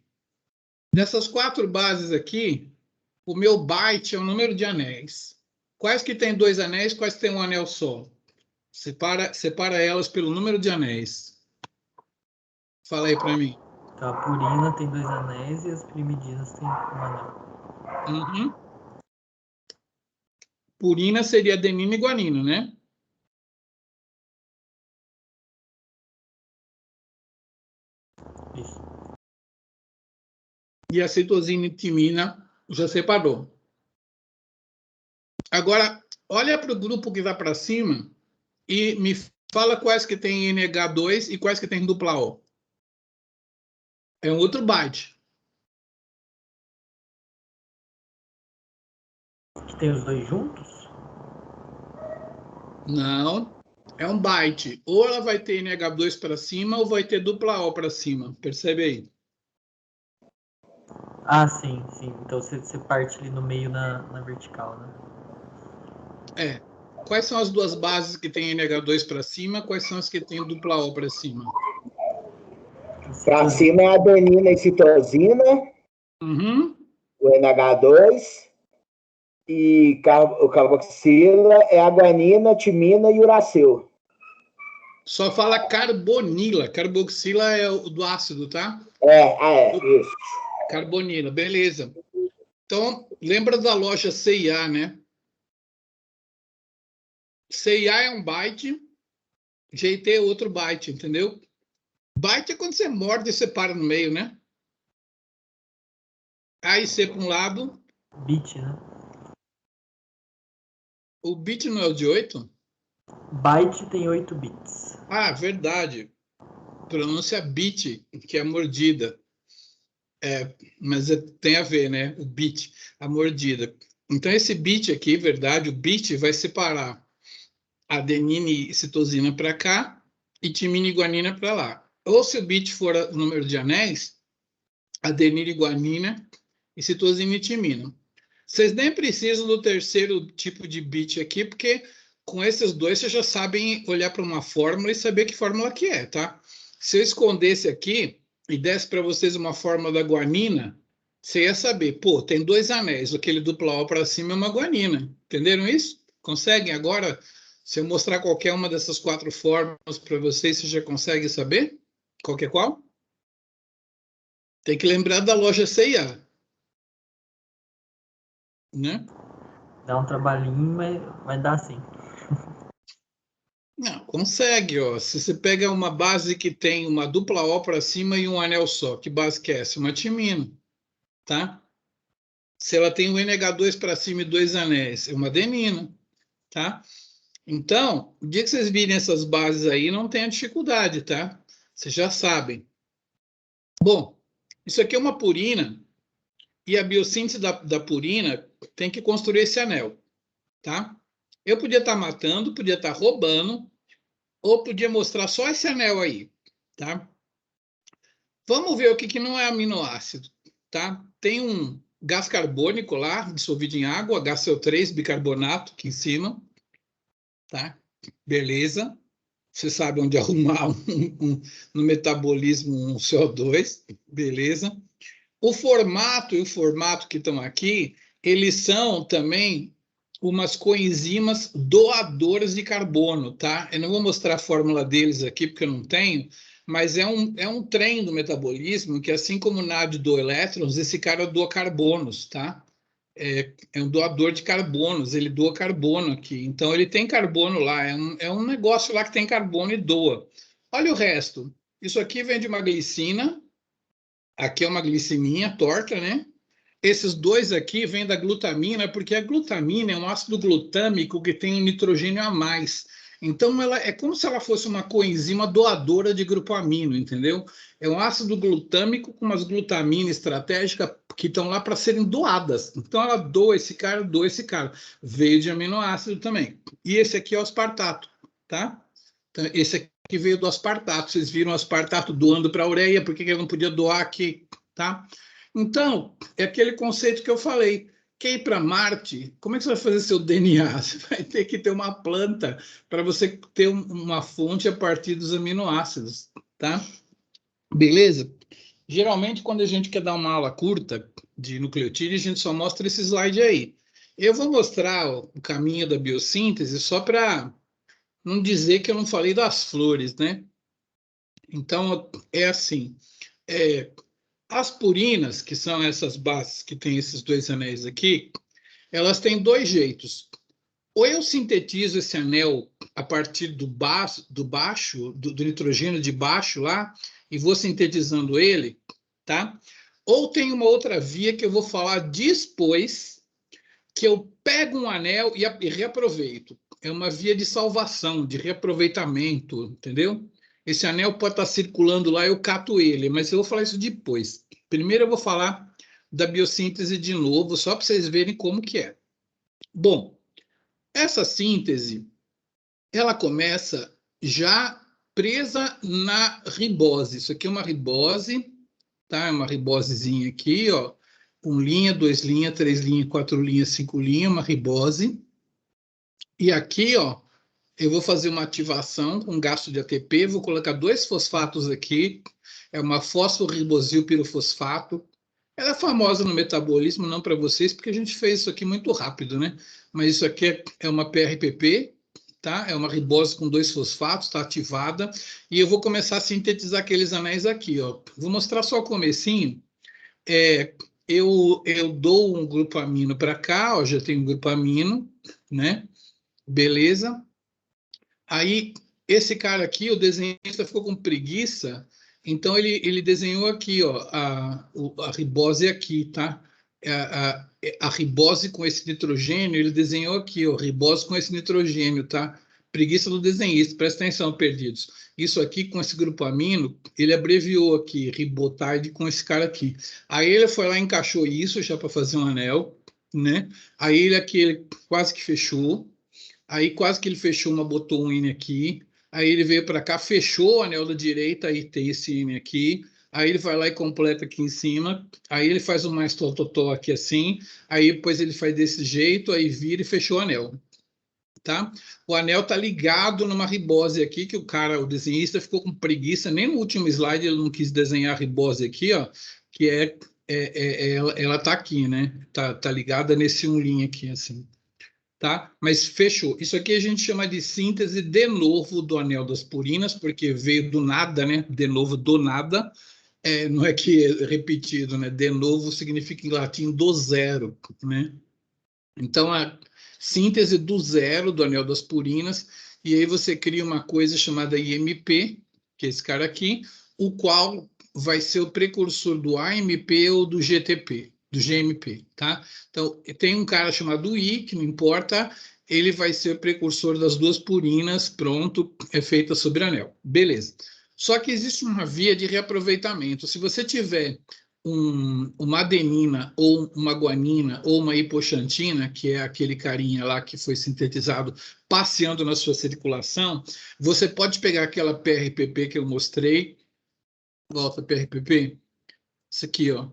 Dessas 4 bases aqui, o meu byte é o número de anéis. Quais que tem 2 anéis, quais que tem um anel só? Separa elas pelo número de anéis. Fala aí para mim. Então, a purina tem 2 anéis e as pirimidinas têm um anel. Uhum. Purina seria adenina e guanina, né? Isso. E a citosina e timina já separou. Agora, olha para o grupo que vai para cima e me fala quais que tem NH2 e quais que tem dupla O. É um outro byte. Que tem os dois juntos? Não, é um byte. Ou ela vai ter NH2 para cima ou vai ter dupla O para cima. Percebe aí? Ah, sim, sim. Então você parte ali no meio na vertical, né? É. Quais são as 2 bases que tem NH2 para cima? Quais são as que tem dupla O para cima? Para cima é a adenina e citosina, Uhum. o NH2, e o carboxila é a guanina, timina e uracil. Só fala carbonila. Carboxila é o do ácido, tá? Isso. Carbonila, beleza. Então, lembra da loja CIA, né? CIA é um byte, GT é outro byte, entendeu? Byte é quando você morde e separa no meio, né? A e C para um lado. Bit, né? O bit não é o de 8? Byte tem 8 bits. Ah, verdade. Pronúncia bit, que é mordida. Mas tem a ver, né? O bit, a mordida. Então, esse bit aqui, verdade, o bit vai separar adenina e citosina para cá e timina e guanina para lá. Ou se o bit for o número de anéis, adenina e guanina e citosina e timina. Vocês nem precisam do terceiro tipo de bit aqui, porque com esses dois vocês já sabem olhar para uma fórmula e saber que fórmula que é, tá? Se eu escondesse aqui e desse para vocês uma fórmula da guanina, você ia saber, pô, tem 2 anéis, aquele dupla O para cima é uma guanina. Entenderam isso? Conseguem agora? Se eu mostrar qualquer uma dessas 4 fórmulas para vocês, você já consegue saber? Qualquer qual? Tem que lembrar da loja C&A. Né? Dá um trabalhinho, mas vai dar sim. Não, consegue, ó. Se você pega uma base que tem uma dupla O para cima e um anel só, que base que é essa? Uma timina, tá? Se ela tem um NH2 para cima e 2 anéis, é uma adenina, tá? Então, o dia que vocês virem essas bases aí, não tenha dificuldade, tá? Vocês já sabem. Bom, isso aqui é uma purina e a biossíntese da purina tem que construir esse anel, tá? Eu podia estar matando, podia estar roubando, ou podia mostrar só esse anel aí, tá? Vamos ver o que não é aminoácido, tá? Tem um gás carbônico lá, dissolvido em água, HCO3, bicarbonato, aqui em cima, tá? Beleza. Você sabe onde arrumar no metabolismo um CO2, beleza. O formato e o formato que estão aqui, eles são também umas coenzimas doadoras de carbono, tá? Eu não vou mostrar a fórmula deles aqui, porque eu não tenho, mas é um trem do metabolismo que, assim como o NAD doa elétrons, esse cara doa carbonos, tá? É um doador de carbonos, ele doa carbono aqui. Então, ele tem carbono lá, é um negócio lá que tem carbono e doa. Olha o resto. Isso aqui vem de uma glicina, aqui é uma glicininha torta, né? Esses dois aqui vêm da glutamina, porque a glutamina é um ácido glutâmico que tem um nitrogênio a mais. Então, ela é como se ela fosse uma coenzima doadora de grupo amino, entendeu? É um ácido glutâmico com umas glutaminas estratégicas que estão lá para serem doadas. Então, ela doa esse cara, doa esse cara. Veio de aminoácido também. E esse aqui é o aspartato, tá? Então, esse aqui veio do aspartato. Vocês viram o aspartato doando para a ureia, por que ele não podia doar aqui, tá? Então, é aquele conceito que eu falei, quer ir para Marte, como é que você vai fazer seu DNA? Você vai ter que ter uma planta para você ter uma fonte a partir dos aminoácidos, tá? Beleza? Geralmente, quando a gente quer dar uma aula curta de nucleotídeo, a gente só mostra esse slide aí. Eu vou mostrar o caminho da biossíntese só para não dizer que eu não falei das flores, né? Então, é assim, as purinas, que são essas bases que têm esses dois anéis aqui, elas têm dois jeitos. Ou eu sintetizo esse anel a partir do nitrogênio de baixo lá, e vou sintetizando ele, tá? Ou tem uma outra via que eu vou falar depois, que eu pego um anel e reaproveito. É uma via de salvação, de reaproveitamento, entendeu? Esse anel pode estar circulando lá, eu cato ele, mas eu vou falar isso depois. Primeiro eu vou falar da biossíntese de novo, só para vocês verem como que é. Bom, essa síntese, ela começa já presa na ribose. Isso aqui é uma ribose, tá? É uma ribosezinha aqui, ó. 1 linha, 2 linhas, 3 linhas, 4 linhas, 5 linhas, uma ribose. E aqui, ó, eu vou fazer uma ativação com gasto de ATP, vou colocar 2 fosfatos aqui, é uma fosforibosil pirofosfato. Ela é famosa no metabolismo, não para vocês, porque a gente fez isso aqui muito rápido, né? Mas isso aqui é uma PRPP, tá? É uma ribose com 2 fosfatos, está ativada. E eu vou começar a sintetizar aqueles anéis aqui, ó. Vou mostrar só o comecinho. Eu dou um grupo amino para cá, ó, já tem um grupo amino, né? Beleza. Aí, esse cara aqui, o desenhista ficou com preguiça, então ele desenhou aqui, ó, a ribose aqui, tá? A ribose com esse nitrogênio, ele desenhou aqui, ó, ribose com esse nitrogênio, tá? Preguiça do desenhista, presta atenção, perdidos. Isso aqui, com esse grupo amino, ele abreviou aqui, ribotide com esse cara aqui. Aí ele foi lá e encaixou isso já para fazer um anel, né? Aí ele quase que fechou. Aí quase que ele fechou uma, botou um N aqui. Aí ele veio para cá, fechou o anel da direita, aí tem esse N aqui. Aí ele vai lá e completa aqui em cima. Aí ele faz um mais tototó aqui assim. Aí depois ele faz desse jeito, aí vira e fechou o anel. Tá? O anel tá ligado numa ribose aqui, que o desenhista ficou com preguiça. Nem no último slide ele não quis desenhar a ribose aqui, ó. Que ela tá aqui, né? Tá ligada nesse um linha aqui, assim. Tá? Mas fechou. Isso aqui a gente chama de síntese de novo do anel das purinas, porque veio do nada, né? De novo, do nada. Não é que é repetido, né? De novo significa em latim do zero, né? Então, a síntese do zero do anel das purinas, e aí você cria uma coisa chamada IMP, que é esse cara aqui, o qual vai ser o precursor do AMP ou do GTP. Do GMP, tá? Então, tem um cara chamado I, que não importa, ele vai ser o precursor das duas purinas, pronto, é feita sobre anel. Beleza. Só que existe uma via de reaproveitamento. Se você tiver uma adenina, ou uma guanina, ou uma hipoxantina, que é aquele carinha lá que foi sintetizado passeando na sua circulação, você pode pegar aquela PRPP que eu mostrei, volta PRPP, isso aqui, ó.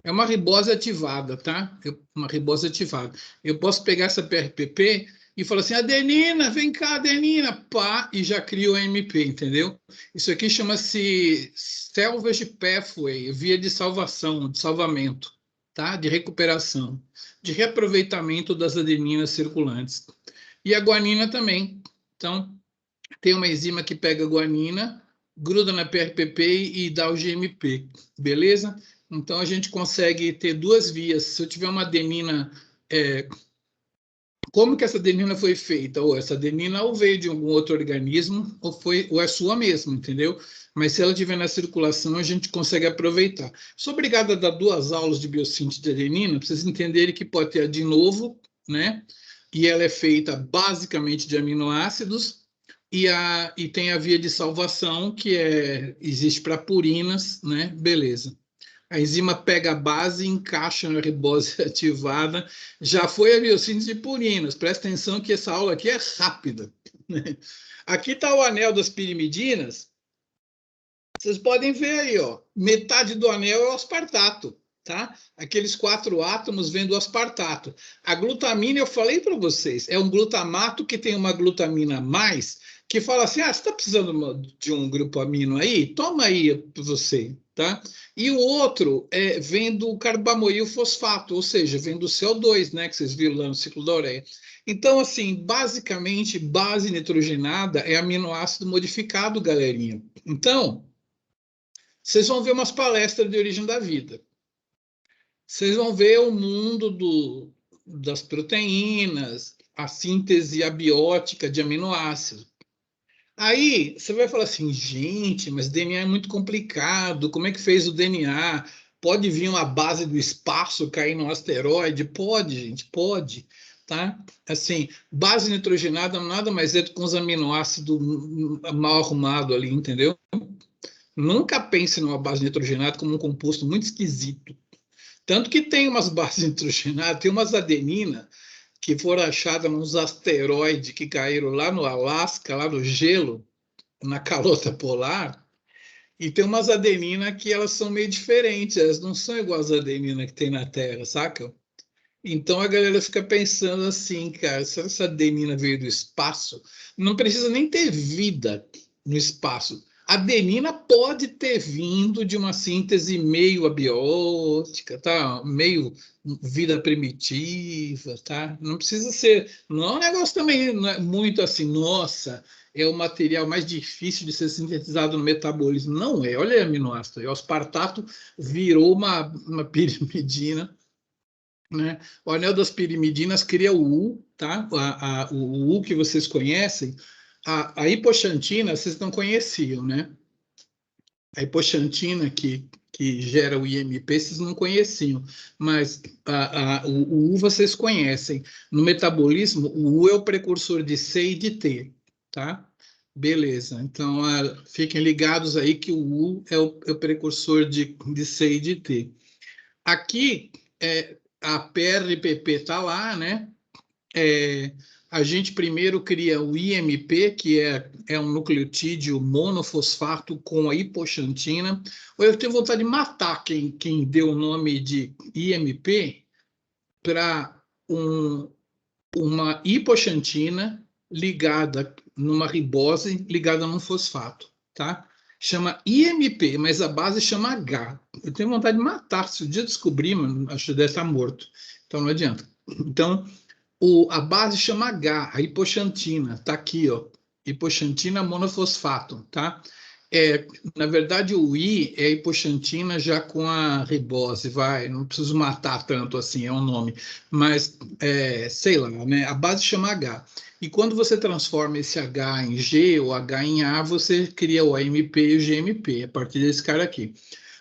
É uma ribose ativada, tá? Uma ribose ativada. Eu posso pegar essa PRPP e falar assim, adenina, vem cá, adenina, pá, e já crio o MP, entendeu? Isso aqui chama-se salvage pathway, via de salvação, de salvamento, tá? De recuperação, de reaproveitamento das adeninas circulantes. E a guanina também. Então, tem uma enzima que pega a guanina, gruda na PRPP e dá o GMP, beleza? Então, a gente consegue ter duas vias. Se eu tiver uma adenina... como que essa adenina foi feita? Ou essa adenina ou veio de algum outro organismo, ou é sua mesmo, entendeu? Mas se ela estiver na circulação, a gente consegue aproveitar. Sou obrigado a dar 2 aulas de biossíntese de adenina, para vocês entenderem que pode ter de novo, né? E ela é feita basicamente de aminoácidos, e tem a via de salvação, que existe para purinas, né? Beleza. A enzima pega a base e encaixa na ribose ativada. Já foi a biossíntese de purinas. Presta atenção que essa aula aqui é rápida, né? Aqui está o anel das pirimidinas. Vocês podem ver aí, ó. Metade do anel é o aspartato. tá? Aqueles 4 átomos vêm do aspartato. A glutamina, eu falei para vocês, é um glutamato que tem uma glutamina a mais, que fala assim, você está precisando de um grupo amino aí? Toma aí para você, tá? E o outro vem do carbamoil fosfato, ou seja, vem do CO2, né, que vocês viram lá no ciclo da ureia. Então, assim, basicamente, base nitrogenada é aminoácido modificado, galerinha. Então, vocês vão ver umas palestras de origem da vida. Vocês vão ver o mundo das proteínas, a síntese abiótica de aminoácidos. Aí você vai falar assim, gente, mas DNA é muito complicado, como é que fez o DNA? Pode vir uma base do espaço cair no asteroide? Pode, gente, pode, tá? Assim, base nitrogenada nada mais é do que uns aminoácidos mal arrumados ali, entendeu? Nunca pense numa base nitrogenada como um composto muito esquisito. Tanto que tem umas bases nitrogenadas, tem umas adeninas que foram achadas nos asteroides que caíram lá no Alasca, lá no gelo, na calota polar, e tem umas adeninas que elas são meio diferentes, elas não são igual às adeninas que tem na Terra, saca? Então a galera fica pensando assim, cara, se essa adenina veio do espaço, não precisa nem ter vida no espaço. A adenina pode ter vindo de uma síntese meio abiótica, tá? Meio vida primitiva, tá? Não precisa ser, não é um negócio também não é muito assim, nossa, é o material mais difícil de ser sintetizado no metabolismo. Não é, olha o aminoácido, o aspartato virou uma pirimidina, né? O anel das pirimidinas cria o U, tá? O U que vocês conhecem. A hipoxantina vocês não conheciam, né? A hipoxantina que gera o IMP vocês não conheciam, mas o U vocês conhecem. No metabolismo, o U é o precursor de C e de T, tá? Beleza, então fiquem ligados aí que o U é o precursor de C e de T. Aqui, a PRPP está lá, né? A gente primeiro cria o IMP, que é um nucleotídeo monofosfato com a hipoxantina. Eu tenho vontade de matar quem deu o nome de IMP para uma hipoxantina ligada numa ribose ligada num fosfato, tá? Chama IMP, mas a base chama H. Eu tenho vontade de matar. Se o dia descobrir, mano, acho que deve estar morto. Então não adianta. Então, a base chama H, a hipoxantina. Tá aqui, ó. Hipoxantina monofosfato, tá? Na verdade, o I é a hipoxantina já com a ribose, vai, não preciso matar tanto assim, é um nome, mas sei lá, né? A base chama H. E quando você transforma esse H em G ou H em A, você cria o AMP e o GMP, a partir desse cara aqui.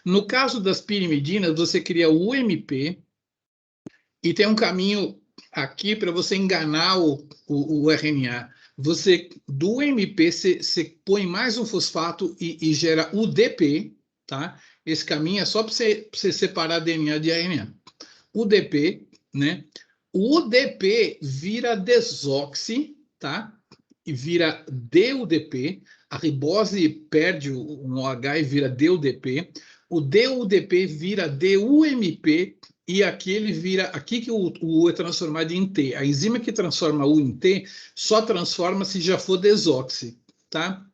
No caso das pirimidinas, você cria o UMP e tem um caminho aqui para você enganar o RNA. Você, do MP, você põe mais um fosfato e gera UDP, tá? Esse caminho é só para você separar DNA de RNA. UDP, né? O UDP vira desoxi, tá? E vira DUDP. A ribose perde um OH e vira DUDP. O DUDP vira DUMP e aqui ele vira, aqui que o U é transformado em T. A enzima que transforma U em T só transforma se já for desoxi, tá?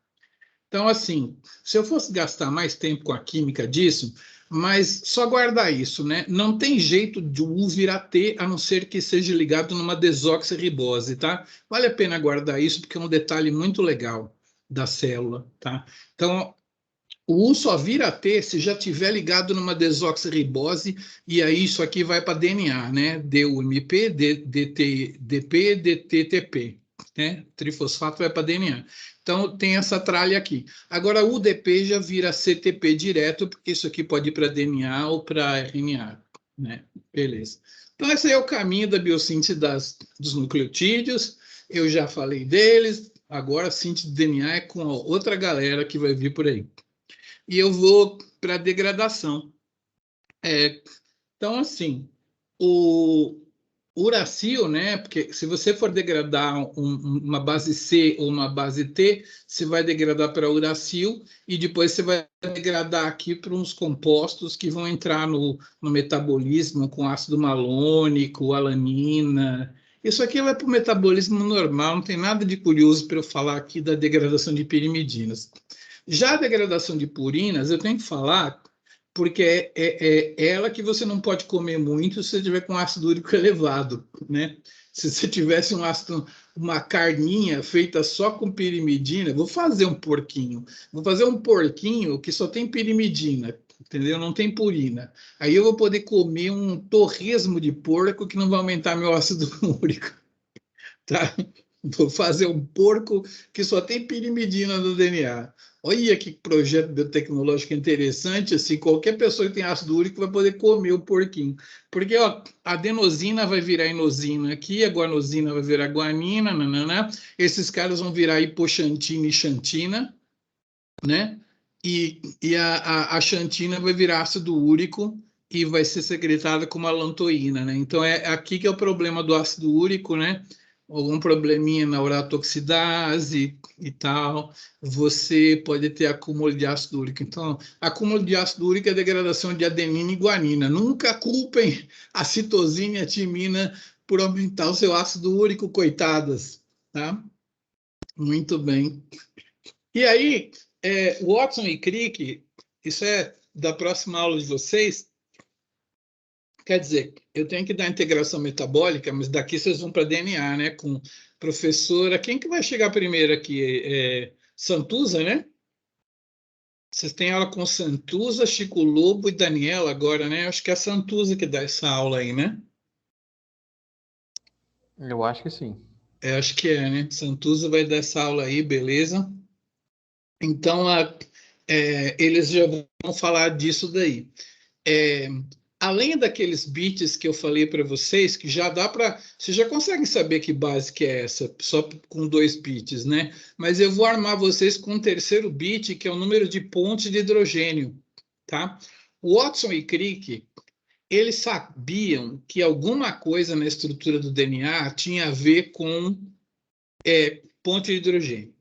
Então, assim, se eu fosse gastar mais tempo com a química disso, mas só guardar isso, né? Não tem jeito de o U virar T, a não ser que seja ligado numa desoxirribose, tá? Vale a pena guardar isso, porque é um detalhe muito legal da célula, tá? Então, o U só vira T se já tiver ligado numa desoxirribose, e aí isso aqui vai para DNA, né? DUMP, DTDP, DTTP, né? Trifosfato vai para DNA. Então, tem essa tralha aqui. Agora, o UDP já vira CTP direto, porque isso aqui pode ir para DNA ou para RNA, né? Beleza. Então, esse é o caminho da biossíntese dos nucleotídeos. Eu já falei deles. Agora, a síntese de DNA é com a outra galera que vai vir por aí. E eu vou para a degradação. Então, assim, o uracil, né? Porque se você for degradar uma base C ou uma base T, você vai degradar para uracil e depois você vai degradar aqui para uns compostos que vão entrar no metabolismo com ácido malônico, alanina. Isso aqui vai para o metabolismo normal, não tem nada de curioso para eu falar aqui da degradação de pirimidinas. Já a degradação de purinas, eu tenho que falar porque é ela que você não pode comer muito se você tiver com ácido úrico elevado, né? Se você tivesse uma carninha feita só com pirimidina, vou fazer um porquinho que só tem pirimidina, entendeu? Não tem purina. Aí eu vou poder comer um torresmo de porco que não vai aumentar meu ácido úrico, tá? Vou fazer um porco que só tem pirimidina no DNA. Olha que projeto biotecnológico interessante, assim, qualquer pessoa que tem ácido úrico vai poder comer o porquinho. Porque ó, a adenosina vai virar inosina aqui, a guanosina vai virar guanina, nananã. Esses caras vão virar hipoxantina e xantina, né? E a xantina vai virar ácido úrico e vai ser secretada como alantoína, né? Então é aqui que é o problema do ácido úrico, né? Algum probleminha na uratoxidase e tal, você pode ter acúmulo de ácido úrico. Então, acúmulo de ácido úrico é degradação de adenina e guanina. Nunca culpem a citosina e a timina por aumentar o seu ácido úrico, coitadas, tá? Muito bem. E aí, Watson e Crick, isso é da próxima aula de vocês. Quer dizer, eu tenho que dar integração metabólica, mas daqui vocês vão para DNA, né? Com professora. Quem que vai chegar primeiro aqui? Santuza, né? Vocês têm aula com Santuza, Chico Lobo e Daniela agora, né? Acho que é a Santuza que dá essa aula aí, né? Eu acho que sim. Acho que é, né? Santuza vai dar essa aula aí, beleza? Então, eles já vão falar disso daí. Além daqueles bits que eu falei para vocês, que já dá para... Vocês já conseguem saber que base que é essa, só com 2 bits, né? Mas eu vou armar vocês com um terceiro bit, que é o número de pontes de hidrogênio, tá? Watson e Crick, eles sabiam que alguma coisa na estrutura do DNA tinha a ver com ponte de hidrogênio.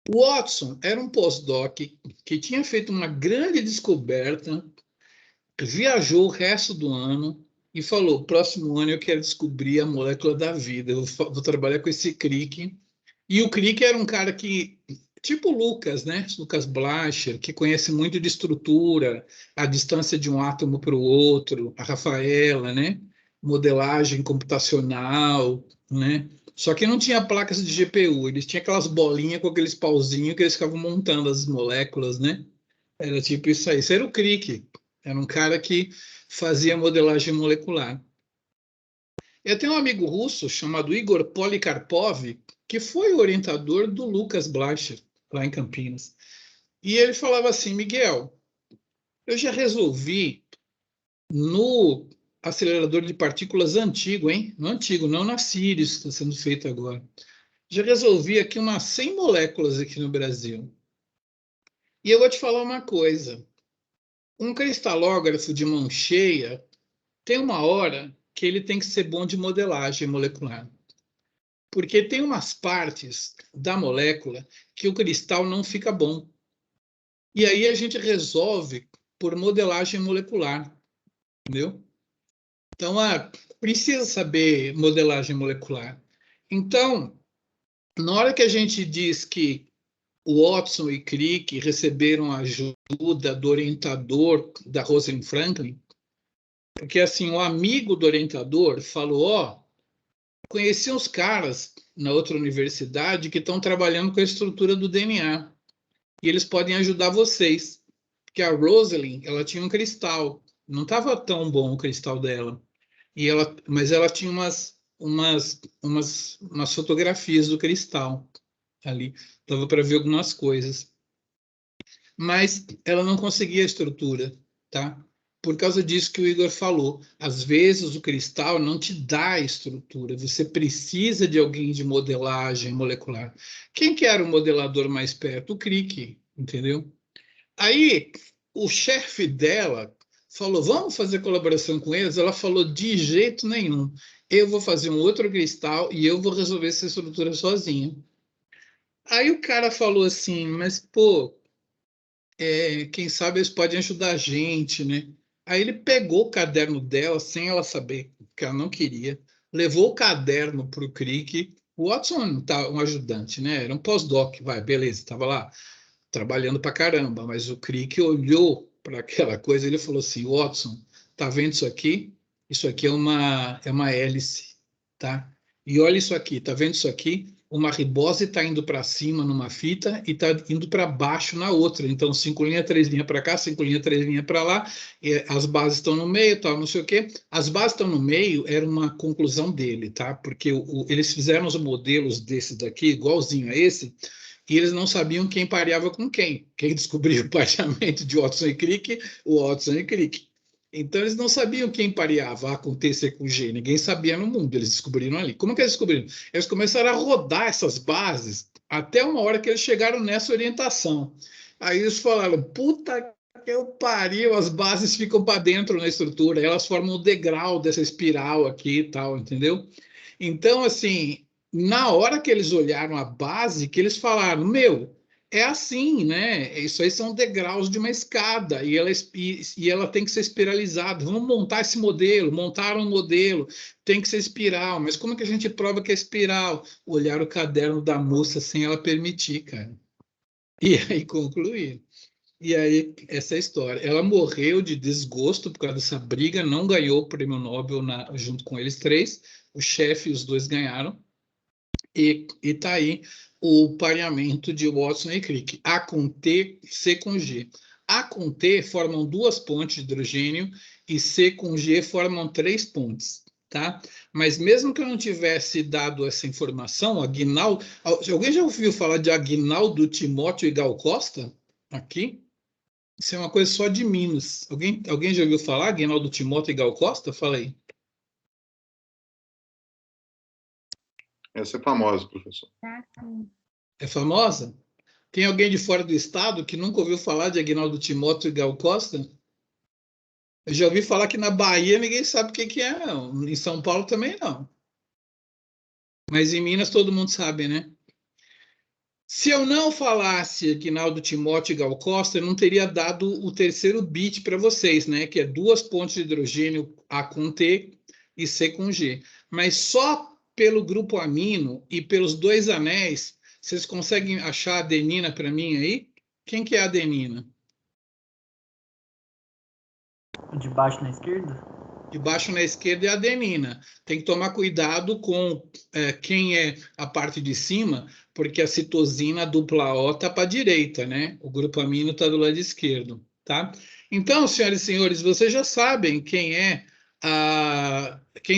O Watson era um postdoc que tinha feito uma grande descoberta, viajou o resto do ano e falou: próximo ano eu quero descobrir a molécula da vida, eu vou trabalhar com esse Crick. E o Crick era um cara que, tipo o Lucas, né? Lucas Blacher, que conhece muito de estrutura, a distância de um átomo para o outro, a Rafaela, né? Modelagem computacional, né? Só que não tinha placas de GPU, eles tinham aquelas bolinhas com aqueles pauzinhos que eles ficavam montando as moléculas, né? Era tipo isso aí. Isso era o Crick. Era um cara que fazia modelagem molecular. Eu tenho um amigo russo chamado Igor Polikarpov, que foi o orientador do Lucas Blacher, lá em Campinas. E ele falava assim: Miguel, eu já resolvi no acelerador de partículas antigo, hein? No antigo, não na Sirius, que está sendo feito agora. Já resolvi aqui umas 100 moléculas aqui no Brasil. E eu vou te falar uma coisa. Um cristalógrafo de mão cheia tem uma hora que ele tem que ser bom de modelagem molecular. Porque tem umas partes da molécula que o cristal não fica bom. E aí a gente resolve por modelagem molecular, entendeu? Então, precisa saber modelagem molecular. Então, na hora que a gente diz que o Watson e Crick receberam ajuda do orientador da Rosalind Franklin, porque assim, o amigo do orientador falou: conheci uns caras na outra universidade que estão trabalhando com a estrutura do DNA e eles podem ajudar vocês, porque a Rosalind, ela tinha um cristal, não estava tão bom o cristal dela, mas ela tinha umas fotografias do cristal ali, dava para ver algumas coisas, mas ela não conseguia a estrutura, tá? Por causa disso que o Igor falou, às vezes o cristal não te dá a estrutura, você precisa de alguém de modelagem molecular. Quem que era o modelador mais perto? O Crick, entendeu? Aí, o chefe dela falou, vamos fazer colaboração com eles? Ela falou, de jeito nenhum. Eu vou fazer um outro cristal e eu vou resolver essa estrutura sozinha. Aí o cara falou assim, mas, pô, quem sabe eles podem ajudar a gente, né? Aí ele pegou o caderno dela, sem ela saber, que ela não queria, levou o caderno para o Crick. O Watson tá um ajudante, né? Era um pós-doc, vai, beleza, estava lá trabalhando para caramba, mas o Crick olhou para aquela coisa e ele falou assim, Watson, tá vendo isso aqui? Isso aqui é uma hélice, tá? E olha isso aqui, tá vendo isso aqui? Uma ribose está indo para cima numa fita e está indo para baixo na outra. Então, 5 linhas, 3 linhas para cá, 5 linhas, 3 linhas para lá. As bases estão no meio, tal, não sei o quê. As bases estão no meio era uma conclusão dele, tá? Porque eles fizeram os modelos desses daqui, igualzinho a esse, e eles não sabiam quem pareava com quem. Quem descobriu o pareamento de Watson e Crick, o Watson e Crick. Então, eles não sabiam quem pareava A com T, C com G. Ninguém sabia no mundo, eles descobriram ali. Como que eles descobriram? Eles começaram a rodar essas bases até uma hora que eles chegaram nessa orientação. Aí eles falaram, puta que eu pariu, as bases ficam para dentro na estrutura, elas formam o degrau dessa espiral aqui e tal, entendeu? Então, assim, na hora que eles olharam a base, que eles falaram, meu, é assim, né? Isso aí são degraus de uma escada e ela tem que ser espiralizada. Vamos montar esse modelo, montaram um modelo, tem que ser espiral, mas como é que a gente prova que é espiral? Olhar o caderno da moça sem ela permitir, cara. E aí concluir. E aí, essa é a história. Ela morreu de desgosto por causa dessa briga, não ganhou o prêmio Nobel junto com eles três. O chefe e os dois ganharam. E está aí o pareamento de Watson e Crick. A com T, C com G. A com T formam duas pontes de hidrogênio e C com G formam 3 pontes. Tá? Mas mesmo que eu não tivesse dado essa informação, Aguinaldo... Alguém já ouviu falar de Aguinaldo Timóteo e Gal Costa? Aqui? Isso é uma coisa só de Minas. Alguém já ouviu falar, Aguinaldo Timóteo e Gal Costa? Fala aí. Essa é famosa, professor. É famosa? Tem alguém de fora do estado que nunca ouviu falar de Aguinaldo Timóteo e Gal Costa? Eu já ouvi falar que na Bahia ninguém sabe o que é, não. Em São Paulo também não. Mas em Minas todo mundo sabe, né? Se eu não falasse Aguinaldo Timóteo e Gal Costa, eu não teria dado o terceiro bit para vocês, né? Que é 2 pontes de hidrogênio A com T e C com G. Mas só pelo grupo amino e pelos 2 anéis, vocês conseguem achar a adenina para mim aí? Quem que é a adenina? De baixo na esquerda? De baixo na esquerda é a adenina. Tem que tomar cuidado com quem é a parte de cima, porque a citosina dupla O está para a direita, né? O grupo amino está do lado esquerdo, tá? Então, senhoras e senhores, vocês já sabem quem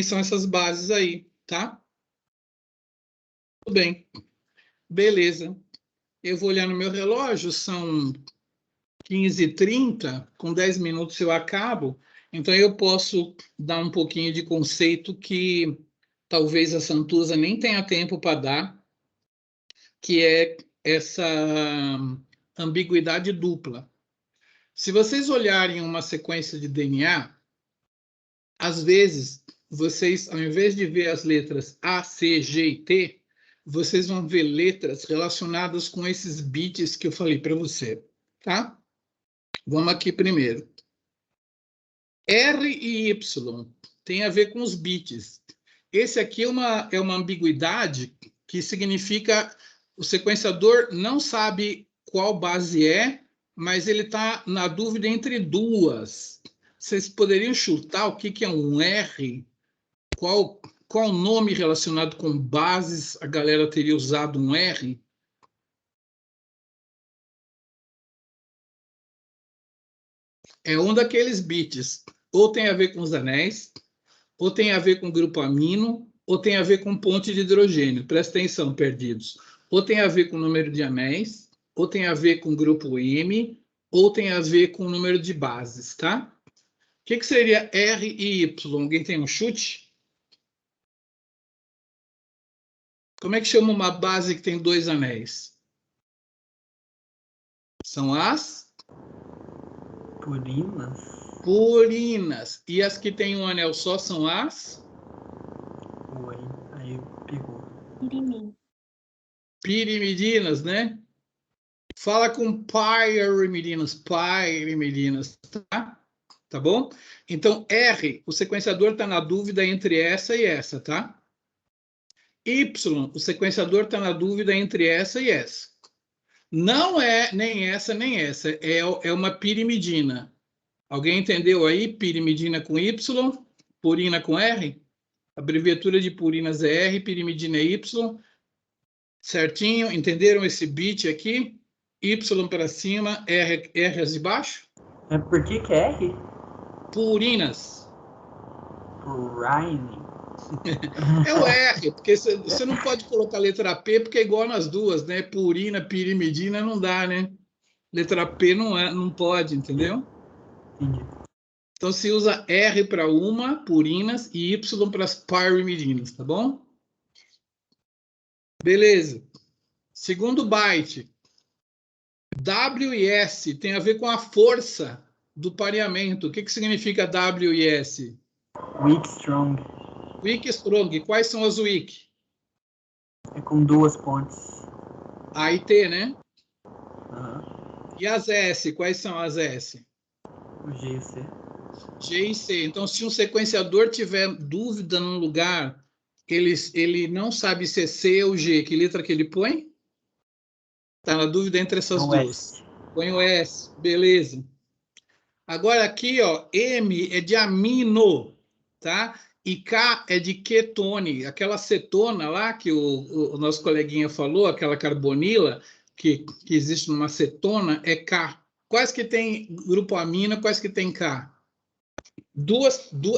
são essas bases aí, tá? Tudo bem. Beleza. Eu vou olhar no meu relógio, são 15h30, com 10 minutos eu acabo. Então, eu posso dar um pouquinho de conceito que talvez a Santuza nem tenha tempo para dar, que é essa ambiguidade dupla. Se vocês olharem uma sequência de DNA, às vezes, vocês, ao invés de ver as letras A, C, G e T, vocês vão ver letras relacionadas com esses bits que eu falei para você, tá? Vamos aqui primeiro. R e Y tem a ver com os bits. Esse aqui é uma ambiguidade que significa o sequenciador não sabe qual base é, mas ele está na dúvida entre duas. Vocês poderiam chutar o que é um R? Qual nome relacionado com bases a galera teria usado um R? É um daqueles bits. Ou tem a ver com os anéis, ou tem a ver com grupo amino, ou tem a ver com ponte de hidrogênio. Presta atenção, perdidos. Ou tem a ver com número de anéis, ou tem a ver com grupo M, ou tem a ver com número de bases, tá? O que seria R e Y? Alguém tem um chute? Como é que chama uma base que tem 2 anéis? São as? Purinas? Purinas. E as que têm um anel só são as? Oi, aí pegou. Pirimidinas, né? Fala com pyrimidinas, tá? Tá bom? Então, R, o sequenciador está na dúvida entre essa e essa, tá? Y, o sequenciador está na dúvida entre essa e essa. Não é nem essa, nem essa. É uma pirimidina. Alguém entendeu aí? Pirimidina com Y, purina com R? A abreviatura de purinas é R, pirimidina é Y. Certinho? Entenderam esse bit aqui? Y para cima, R de baixo? Por que é R? Purinas. Prime. É o R, porque você não pode colocar letra P, porque é igual nas duas, né? Purina, pirimidina, não dá, né? Letra P não pode, entendeu? Entendi. Então se usa R para uma, purinas, e Y para as pirimidinas, tá bom? Beleza. Segundo byte. W e S tem a ver com a força do pareamento. O que significa W e S? Weak, strong. Weak e strong. Quais são as weak? É com 2 pontes. A e T, né? Uhum. E as S? Quais são as S? O G e o C. G e C. Então, se um sequenciador tiver dúvida num lugar, ele não sabe se é C ou G. Que letra que ele põe? Está na dúvida entre essas duas. Põe o S. Beleza. Agora aqui, ó, M é de amino, tá? E K é de ketone. Aquela cetona lá que o nosso coleguinha falou, aquela carbonila que existe numa cetona, é K. Quais que tem grupo amino, quais que tem K?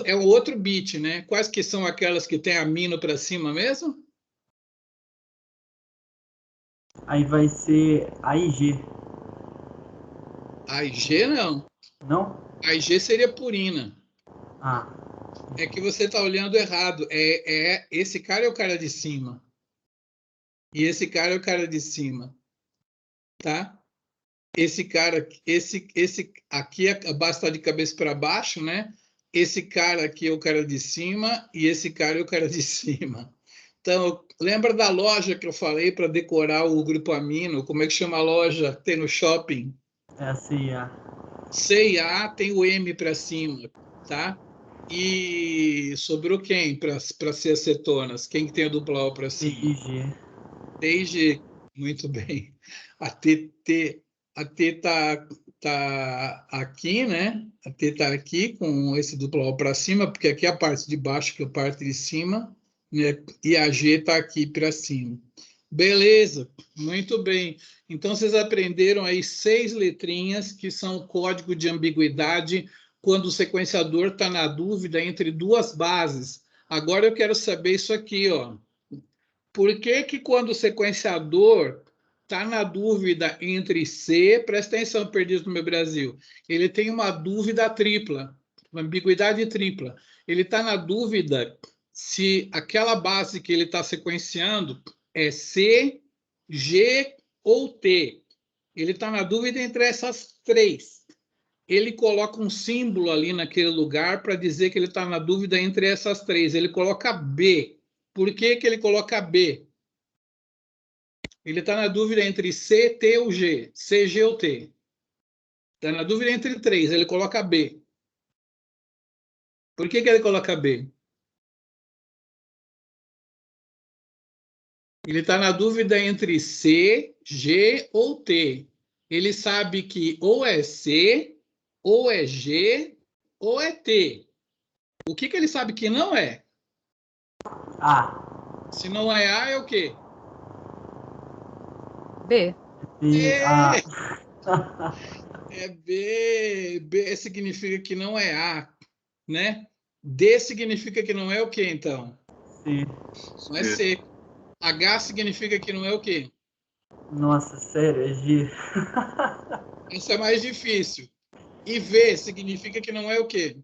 É o outro bit, né? Quais que são aquelas que tem amino para cima mesmo? Aí vai ser A e G. A e G não. Não? A e G seria purina. Ah. É que você está olhando errado. Esse cara é o cara de cima. E esse cara é o cara de cima. Tá? Esse cara, esse aqui a base está de cabeça para baixo, né? Esse cara aqui é o cara de cima e esse cara é o cara de cima. Então, lembra da loja que eu falei para decorar o grupo amino? Como é que chama a loja que tem no shopping? É a CIA. C&A tem o M para cima, tá? E sobrou quem para ser acetonas? Quem que tem o dupla O para cima? T e G. T e G. Muito bem. A T tá aqui, né? A T está aqui com esse duplo O para cima, porque aqui é a parte de baixo, que é a parte de cima, né? E a G está aqui para cima. Beleza, muito bem. Então, vocês aprenderam aí 6 letrinhas que são o código de ambiguidade quando o sequenciador está na dúvida entre duas bases. Agora eu quero saber isso aqui, ó. Por que quando o sequenciador está na dúvida entre C, presta atenção, perdido no meu Brasil, ele tem uma dúvida tripla, uma ambiguidade tripla. Ele está na dúvida se aquela base que ele está sequenciando é C, G ou T. Ele está na dúvida entre essas três. Ele coloca um símbolo ali naquele lugar para dizer que ele está na dúvida entre essas três. Ele coloca B. Por que ele coloca B? Ele está na dúvida entre C, T ou G. C, G ou T. Está na dúvida entre três. Ele coloca B. Por que ele coloca B? Ele está na dúvida entre C, G ou T. Ele sabe que ou é C, ou é G, ou é T. O que ele sabe que não é? A. Se não é A, é o quê? B. A. É B. B significa que não é A, né? D significa que não é o quê, então? C. Não é C. H significa que não é o quê? Nossa, sério, é G. Isso é mais difícil. E V significa que não é o quê?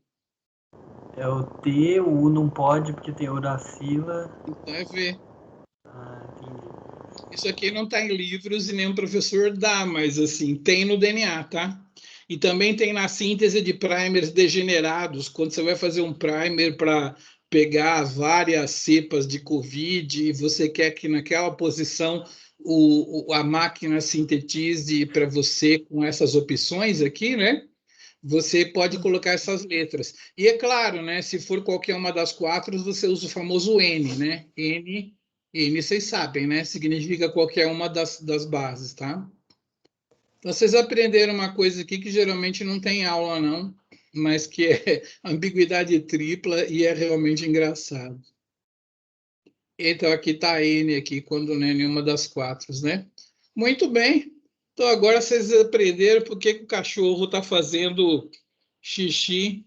É o T, o U não pode porque tem uracila. Então é V. Ah, entendi. Isso aqui não está em livros e nenhum professor dá, mas assim, tem no DNA, tá? E também tem na síntese de primers degenerados, quando você vai fazer um primer para pegar várias cepas de COVID e você quer que naquela posição a máquina sintetize para você com essas opções aqui, né? Você pode colocar essas letras. E é claro, né? Se for qualquer uma das 4, você usa o famoso N, né? N, vocês sabem, né? Significa qualquer uma das bases, tá? Então, vocês aprenderam uma coisa aqui que geralmente não tem aula, não, mas que é ambiguidade tripla e é realmente engraçado. Então, aqui está N, aqui, quando não é nenhuma das 4, né? Muito bem. Então, agora vocês aprenderam por que o cachorro está fazendo xixi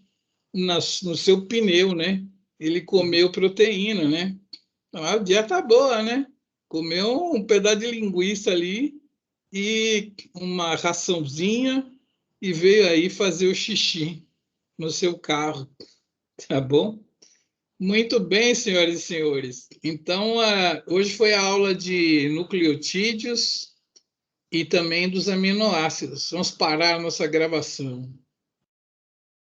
no seu pneu, né? Ele comeu proteína, né? Então, a dieta boa, né? Comeu um pedaço de linguiça ali e uma raçãozinha e veio aí fazer o xixi no seu carro, tá bom? Muito bem, senhoras e senhores. Então, hoje foi a aula de nucleotídeos e também dos aminoácidos. Vamos parar a nossa gravação.